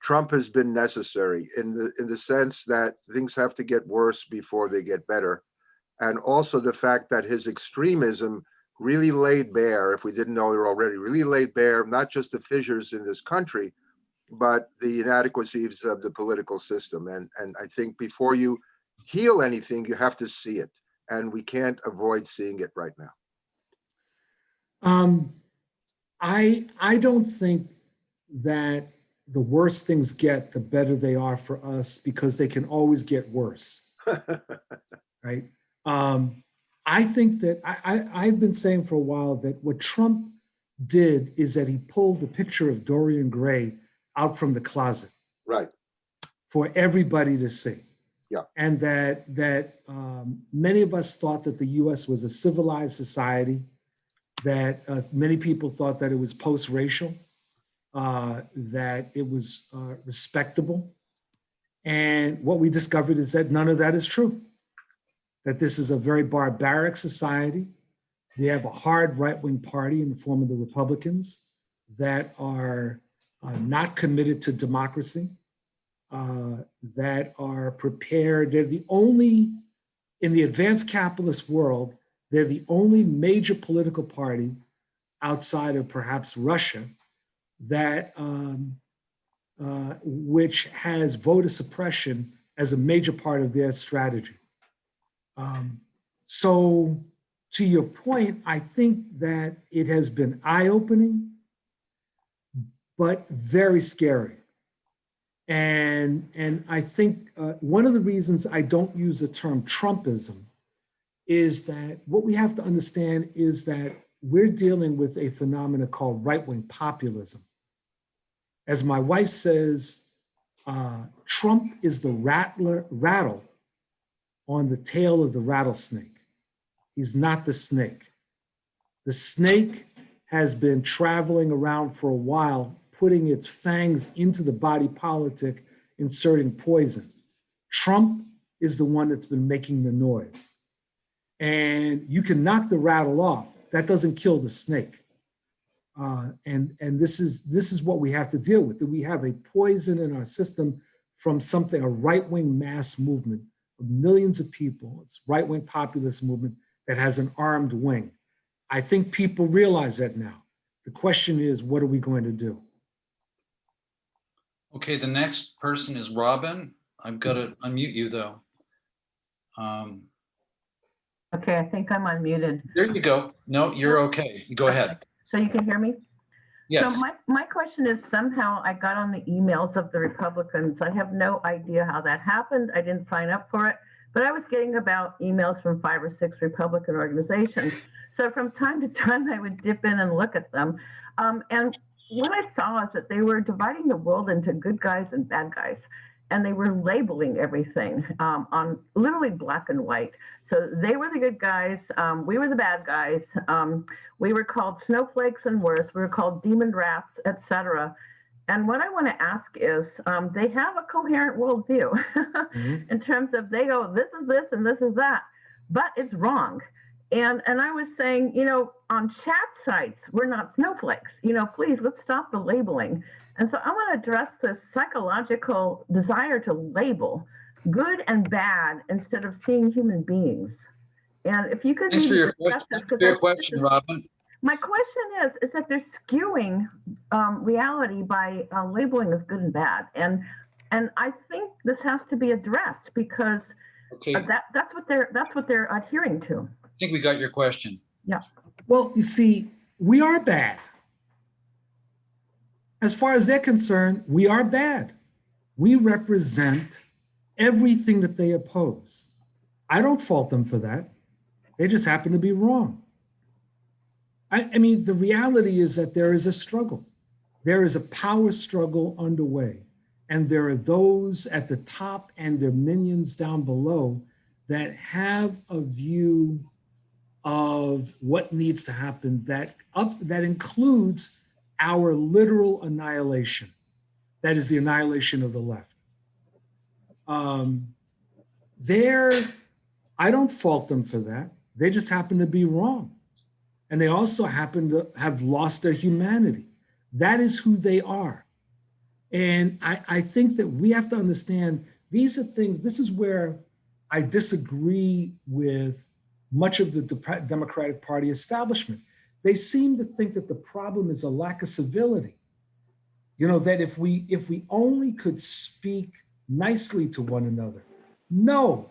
Trump has been necessary in the sense that things have to get worse before they get better. And also the fact that his extremism really laid bare, if we didn't know it already, really laid bare not just the fissures in this country, but the inadequacies of the political system. And I think before you heal anything, you have to see it. And we can't avoid seeing it right now. I don't think that the worse things get, the better they are for us, because they can always get worse, right? I think that I've been saying for a while that what Trump did is that he pulled the picture of Dorian Gray out from the closet, right, for everybody to see. Yeah, and that many of us thought that the U.S. was a civilized society, that many people thought that it was post-racial, that it was respectable. And what we discovered is that none of that is true, that this is a very barbaric society. We have a hard right-wing party in the form of the Republicans that are not committed to democracy, that are prepared. They're the only, in the advanced capitalist world, they're the only major political party outside of perhaps Russia that which has voter suppression as a major part of their strategy. So to your point, I think that it has been eye-opening, but very scary. And I think one of the reasons I don't use the term Trumpism is that what we have to understand is that we're dealing with a phenomenon called right-wing populism. As my wife says, Trump is the rattle on the tail of the rattlesnake. He's not the snake. The snake has been traveling around for a while, putting its fangs into the body politic, inserting poison. Trump is the one that's been making the noise. And you can knock the rattle off. That doesn't kill the snake. And this is what we have to deal with. We have a poison in our system from something, a right-wing mass movement of millions of people. It's right-wing populist movement that has an armed wing. I think people realize that now. The question is, what are we going to do? Okay, the next person is Robin. I've got to unmute you though. Okay, I think I'm unmuted. There you go. No, you're okay. You go ahead. So you can hear me? Yes. So my question is, somehow I got on the emails of the Republicans. I have no idea how that happened. I didn't sign up for it, but I was getting about emails from 5 or 6 Republican organizations. So from time to time, I would dip in and look at them. And what I saw is that they were dividing the world into good guys and bad guys. And they were labeling everything on literally black and white. So they were the good guys, we were the bad guys. We were called snowflakes and worse. We were called demon rats, etc. And what I want to ask is, they have a coherent worldview in terms of they go, this is this and this is that, but it's wrong. And I was saying, you know, on chat sites, we're not snowflakes. You know, please, let's stop the labeling. And so I want to address the psychological desire to label good and bad instead of seeing human beings. And if you could Thanks for your question, Robin. My question is that they're skewing reality by labeling as good and bad. And I think this has to be addressed because that's what they're adhering to. I think we got your question. Yeah. Well, you see, we are bad. As far as they're concerned, we are bad. We represent everything that they oppose. I don't fault them for that. They just happen to be wrong. I mean, the reality is that there is a struggle. There is a power struggle underway. And there are those at the top and their minions down below that have a view of what needs to happen that includes our literal annihilation. That is the annihilation of the left. I don't fault them for that. They just happen to be wrong. And they also happen to have lost their humanity. That is who they are. And I think that we have to understand these are things, this is where I disagree with much of the Democratic Party establishment. They seem to think that the problem is a lack of civility. You know, that if we only could speak nicely to one another. No,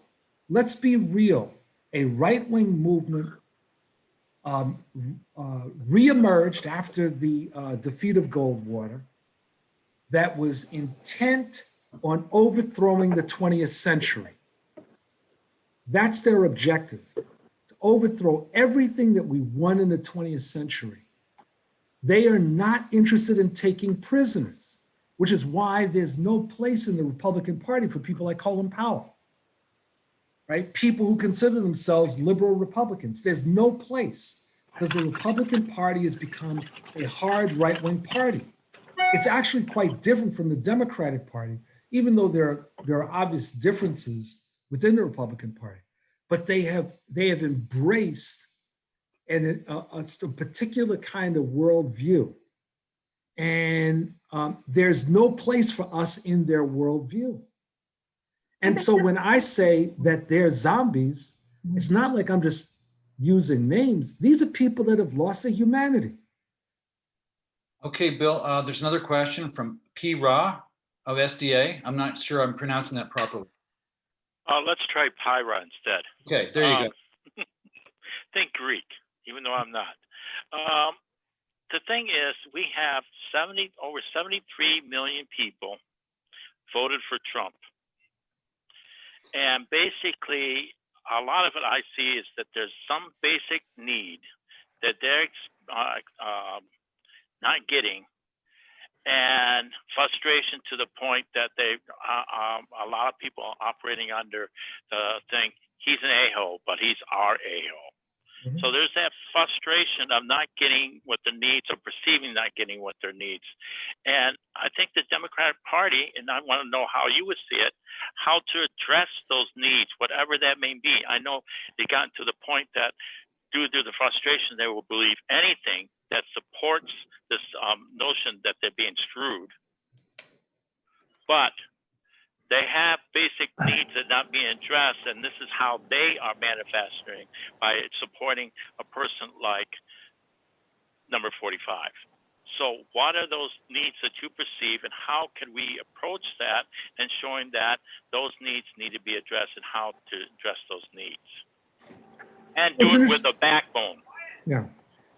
let's be real. A right-wing movement reemerged after the defeat of Goldwater that was intent on overthrowing the 20th century. That's their objective, to overthrow everything that we won in the 20th century. They are not interested in taking prisoners, which is why there's no place in the Republican Party for people like Colin Powell, right? People who consider themselves liberal Republicans. There's no place because the Republican Party has become a hard right-wing party. It's actually quite different from the Democratic Party, even though there are obvious differences within the Republican Party. But they have embraced a particular kind of worldview. And there's no place for us in their worldview. And so when I say that they're zombies, it's not like I'm just using names. These are people that have lost their humanity. Okay, Bill, there's another question from P. Ra of SDA. I'm not sure I'm pronouncing that properly. Let's try Pyra instead. Okay, there you go. Think Greek, even though I'm not. The thing is, we have over 73 million people voted for Trump. And basically, a lot of it I see is that there's some basic need that they're not getting, and frustration to the point that a lot of people are operating under the thing, he's an a-hole, but he's our a-hole. So there's that frustration of not getting what their needs, or perceiving not getting what their needs. And I think the Democratic Party, and I want to know how you would see it, how to address those needs, whatever that may be. I know they got to the point that due to the frustration, they will believe anything that supports this notion that they're being screwed. But they have basic needs that are not being addressed, and this is how they are manifesting by supporting a person like number 45. So what are those needs that you perceive, and how can we approach that and showing that those needs need to be addressed and how to address those needs? And do it with a backbone. Yeah.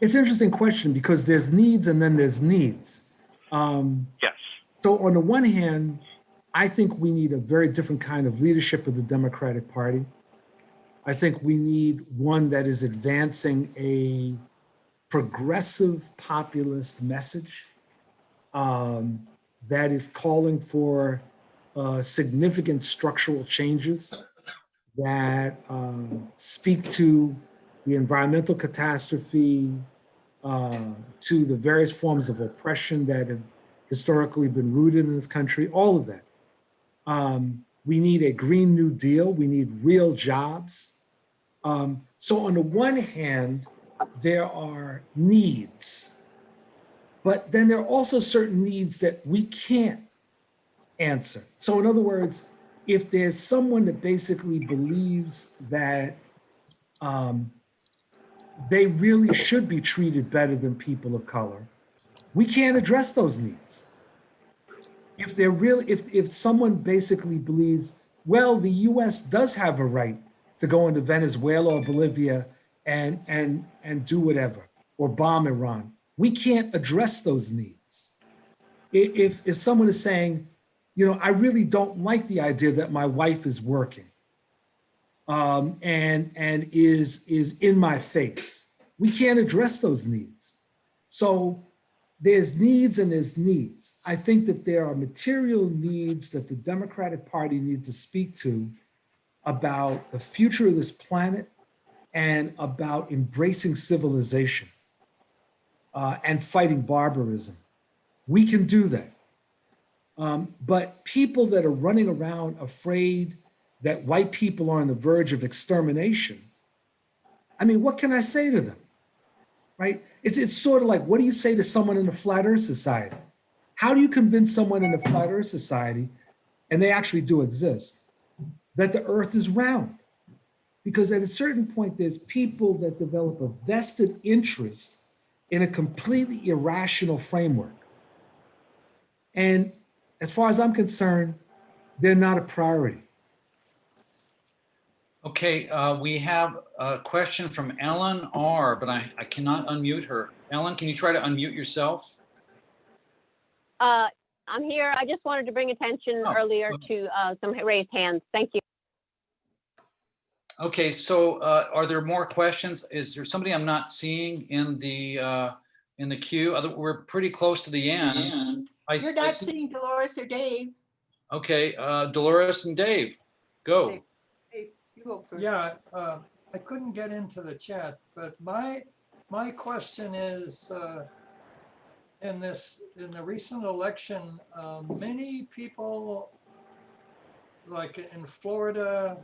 It's an interesting question because there's needs and then there's needs. Yes. So on the one hand, I think we need a very different kind of leadership of the Democratic Party. I think we need one that is advancing a progressive populist message that is calling for significant structural changes that speak to the environmental catastrophe, to the various forms of oppression that have historically been rooted in this country, all of that. We need a Green New Deal. We need real jobs. So on the one hand, there are needs, but then there are also certain needs that we can't answer. So in other words, if there's someone that basically believes that they really should be treated better than people of color, we can't address those needs. If they're really, if someone basically believes, well, the US does have a right to go into Venezuela or Bolivia and do whatever, or bomb Iran, we can't address those needs. If someone is saying, you know, I really don't like the idea that my wife is working and is in my face, we can't address those needs. So there's needs and there's needs. I think that there are material needs that the Democratic Party needs to speak to about the future of this planet and about embracing civilization and fighting barbarism. We can do that. But people that are running around afraid that white people are on the verge of extermination, I mean, what can I say to them, right? It's sort of like, what do you say to someone in the Flat Earth Society? How do you convince someone in a flat earth society, and they actually do exist, that the earth is round? Because at a certain point, there's people that develop a vested interest in a completely irrational framework. And as far as I'm concerned, they're not a priority. Okay, we have a question from Ellen R., but I cannot unmute her. Ellen, can you try to unmute yourself? I'm here. I just wanted to bring attention earlier to some raised hands. Thank you. Okay, so are there more questions? Is there somebody I'm not seeing in the queue? We're pretty close to the end. You're not seeing Dolores or Dave. Okay, Dolores and Dave, go. Dave, you go first. Yeah, I couldn't get into the chat, but my question is, in the recent election, many people, like in Florida,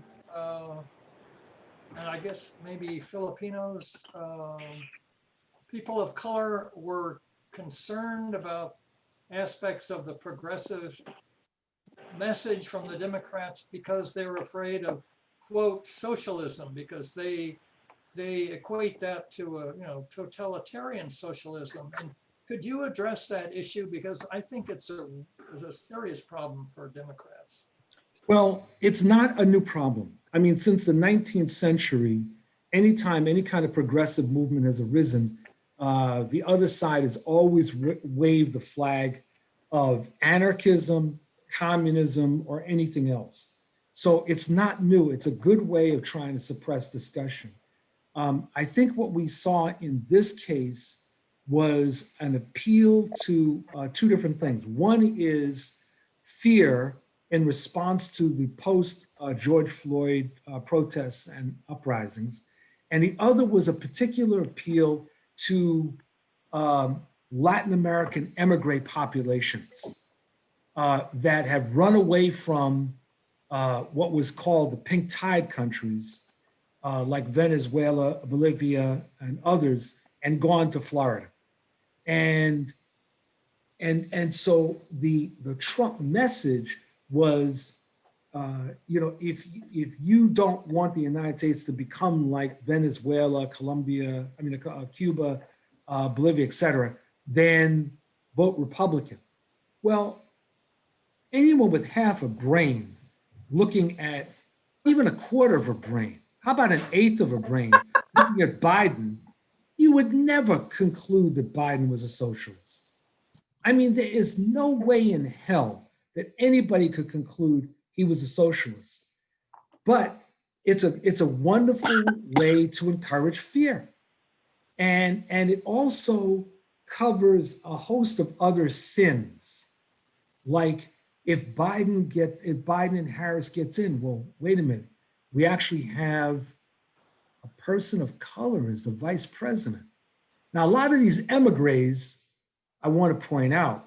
and I guess maybe Filipinos, people of color were concerned about aspects of the progressive message from the Democrats because they were afraid of, quote, socialism, because they equate that to a totalitarian socialism. And could you address that issue? Because I think it's a serious problem for Democrats. Well, it's not a new problem. I mean, since the 19th century, anytime any kind of progressive movement has arisen, the other side has always waved the flag of anarchism, communism, or anything else. So it's not new. It's a good way of trying to suppress discussion. I think what we saw in this case was an appeal to two different things. One is fear in response to the post-George Floyd protests and uprisings. And the other was a particular appeal to Latin American emigre populations that have run away from what was called the pink tide countries, like Venezuela, Bolivia, and others, and gone to Florida. And so the Trump message was, if you don't want the United States to become like Venezuela, Cuba, Bolivia, et cetera, then vote Republican. Well, anyone with half a brain looking at even a quarter of a brain, how about an eighth of a brain, looking at Biden, you would never conclude that Biden was a socialist. I mean, there is no way in hell that anybody could conclude he was a socialist. But it's a wonderful way to encourage fear. And it also covers a host of other sins. Like if Biden and Harris gets in, well, wait a minute, we actually have a person of color as the vice president. Now, a lot of these emigres, I want to point out,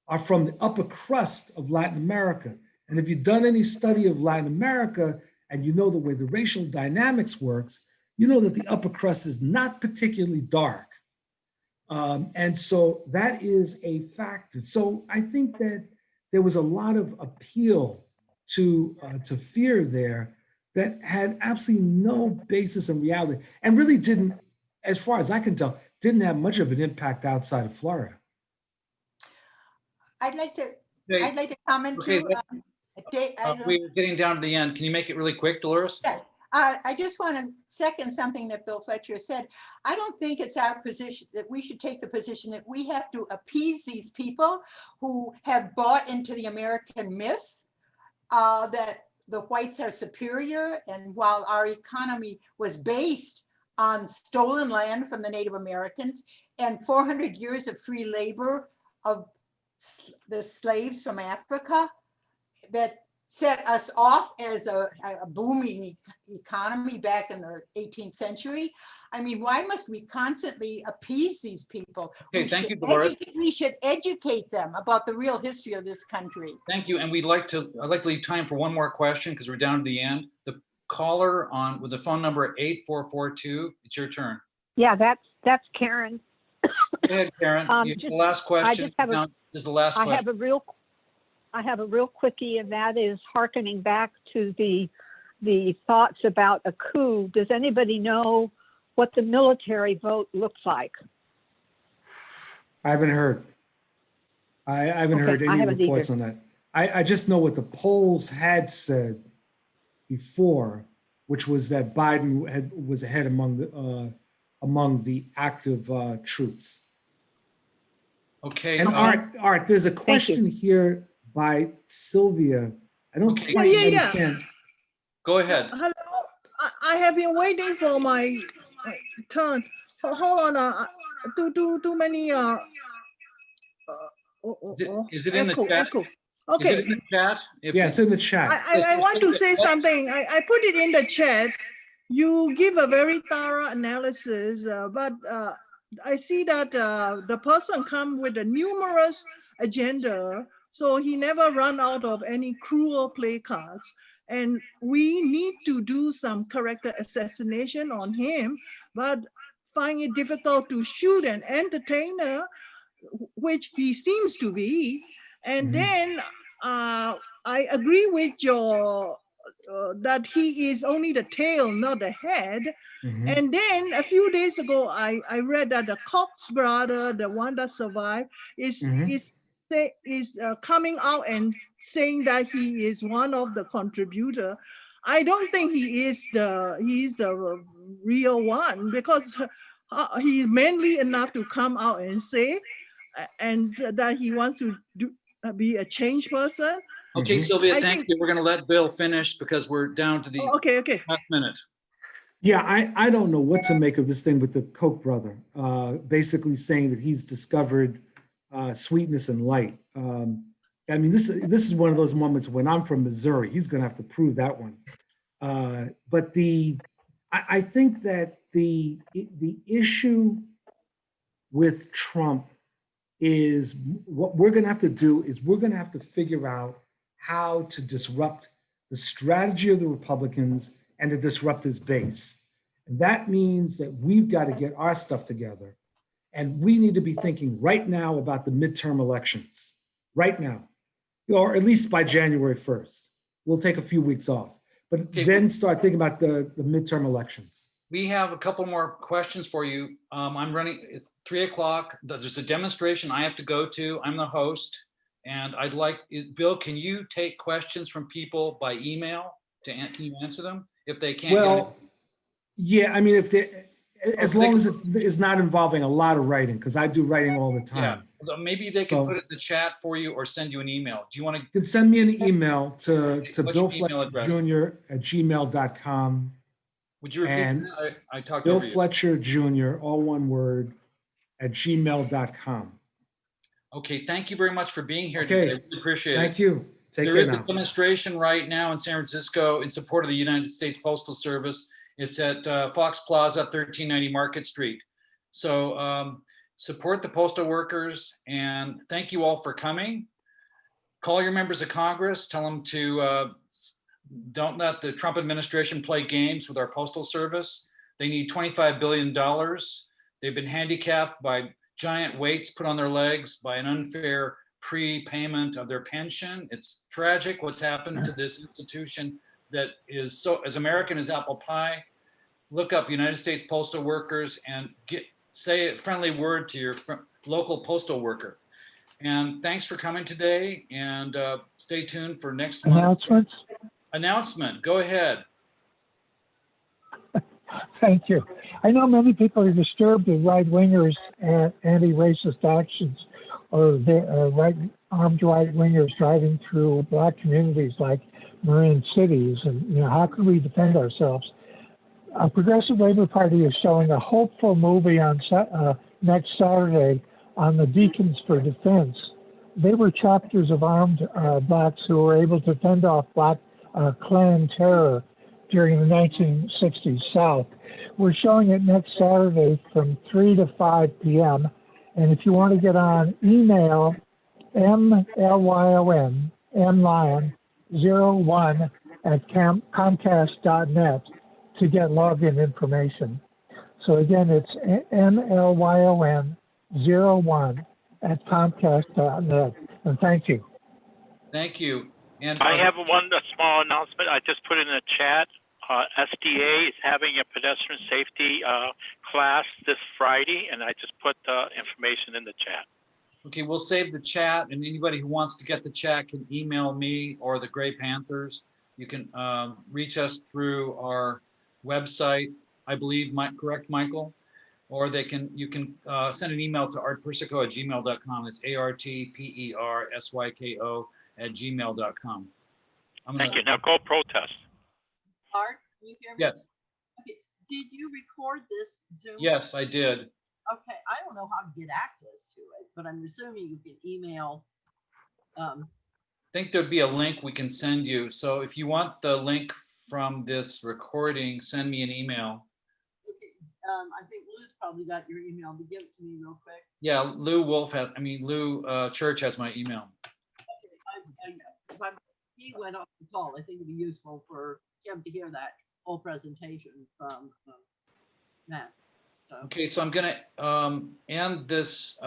are from the upper crust of Latin America. And if you've done any study of Latin America and you know the way the racial dynamics works, you know that the upper crust is not particularly dark. And so that is a factor. So I think that there was a lot of appeal to fear there that had absolutely no basis in reality and really didn't, as far as I can tell, didn't have much of an impact outside of Florida. I'd like to comment Okay, too. we're getting down to the end. Can you make it really quick, Dolores? Yes. I just want to second something that Bill Fletcher said. I don't think it's our position that we should take the position that we have to appease these people who have bought into the American myth that the whites are superior. And while our economy was based on stolen land from the Native Americans and 400 years of free labor of the slaves from Africa that set us off as a booming economy back in the 18th century. I mean, why must we constantly appease these people? Okay, thank you, Dolores. We should educate them about the real history of this country. Thank you. And I'd like to leave time for one more question because we're down to the end. The caller on with the phone number 8442, it's your turn. Yeah, that's Karen. ahead, Karen. The last question. Now is the last question. I have a real quickie, and that is hearkening back to the thoughts about a coup. Does anybody know what the military vote looks like? I haven't heard. I haven't heard any reports on that. I just know what the polls had said before, which was that Biden was ahead among the active troops. Okay. And Art, there's a question here by Sylvia. I don't quite understand. Go ahead. Hello. I have been waiting for my turn. Hold on. Too many. Is it in the chat? Echo. Is Okay. it in the chat? It's in the chat. I want to say something. I put it in the chat. You give a very thorough analysis, but I see that the person come with a numerous agenda, so he never run out of any cruel play cards. And we need to do some character assassination on him, but find it difficult to shoot an entertainer, which he seems to be. And then I agree with your that he is only the tail, not the head. And then a few days ago, I read that the Cox brother, the one that survived, is coming out and saying that he is one of the contributor. I don't think he's the real one, because he's manly enough to come out and say, and that he wants to be a change person. Okay, Sylvia, thank you. We're going to let Bill finish because we're down to the last minute. Yeah, I don't know what to make of this thing with the Koch brother, basically saying that he's discovered sweetness and light. I mean, this is one of those moments when I'm from Missouri, he's going to have to prove that one. But I think that the issue with Trump is what we're going to have to do is we're going to have to figure out how to disrupt the strategy of the Republicans and to disrupt his base. And that means that we've got to get our stuff together. And we need to be thinking right now about the midterm elections, right now, or at least by January 1st. We'll take a few weeks off, but then start thinking about the midterm elections. We have a couple more questions for you. I'm running, it's 3 o'clock. There's a demonstration I have to go to. I'm the host. And I'd like, Bill, can you take questions from people by email? Can you answer them if they can't? Well, yeah, I mean, as long as it is not involving a lot of writing, because I do writing all the time. Yeah, maybe they can put it in the chat for you or send you an email. Do you want to? You can send me an email to Bill Fletcher Jr. at gmail.com. Would you repeat that? I talked Bill over you. Fletcher Jr., all one word, at gmail.com. Okay, thank you very much for being here today. I really appreciate it. Thank you. Take care now. There is now. a demonstration right now in San Francisco in support of the United States Postal Service. It's at Fox Plaza, 1390 Market Street. So support the postal workers, and thank you all for coming. Call your members of Congress, tell them to don't let the Trump administration play games with our postal service. They need $25 billion. They've been handicapped by giant weights put on their legs by an unfair prepayment of their pension. It's tragic what's happened to this institution that is so as American as apple pie. Look up United States Postal Workers and say a friendly word to your local postal worker. And thanks for coming today, and stay tuned for next month's announcement. Go ahead. Thank you. I know many people are disturbed with right-wingers and anti-racist actions, or armed right-wingers driving through Black communities like Marin cities. And how can we defend ourselves? A Progressive Labor Party is showing a hopeful movie on next Saturday on the Deacons for Defense. They were chapters of armed Blacks who were able to fend off Black Klan terror during the 1960s South. We're showing it next Saturday from 3 to 5 p.m. And if you want to get on, email mlyon01 at comcast.net to get login information. So again, it's mlyon01 art01@comcast.net. And thank you. Thank you. And I have a small announcement. I just put in the chat. SDA is having a pedestrian safety class this Friday, and I just put the information in the chat. Okay, we'll save the chat, and anybody who wants to get the chat can email me or the Gray Panthers. You can reach us through our website, I believe, correct, Michael? Or you can send an email to artpersico@gmail.com. It's artpersico@gmail.com. Thank you. Now go protest. Art, can you hear me? Yes. Okay. Did you record this Zoom? Yes, I did. Okay, I don't know how to get access to it, but I'm assuming you can email. I think there'd be a link we can send you. So if you want the link from this recording, send me an email. Okay, I think Lou's probably got your email, but give it to me real quick. Yeah, Lou Church has my email. Okay, because he went off the call. I think it'd be useful for him to hear that whole presentation from Matt. So. Okay, so I'm gonna end this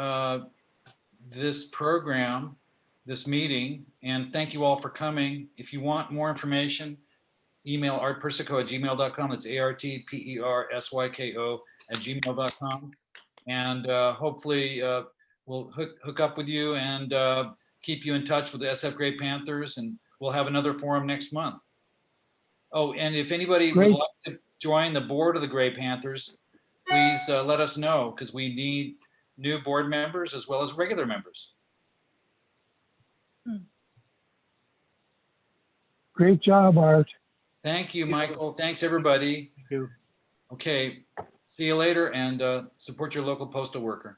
program, this meeting, and thank you all for coming. If you want more information, email artpersico@gmail.com. That's artpersyko@gmail.com. And hopefully we'll hook up with you and keep you in touch with the SF Gray Panthers, and we'll have another forum next month. Oh, and if anybody would like to join the board of the Gray Panthers, please let us know, because we need new board members as well as regular members. Great job, Art. Thank you, Michael. Thanks, everybody. Thank you. Okay, see you later, and support your local postal worker.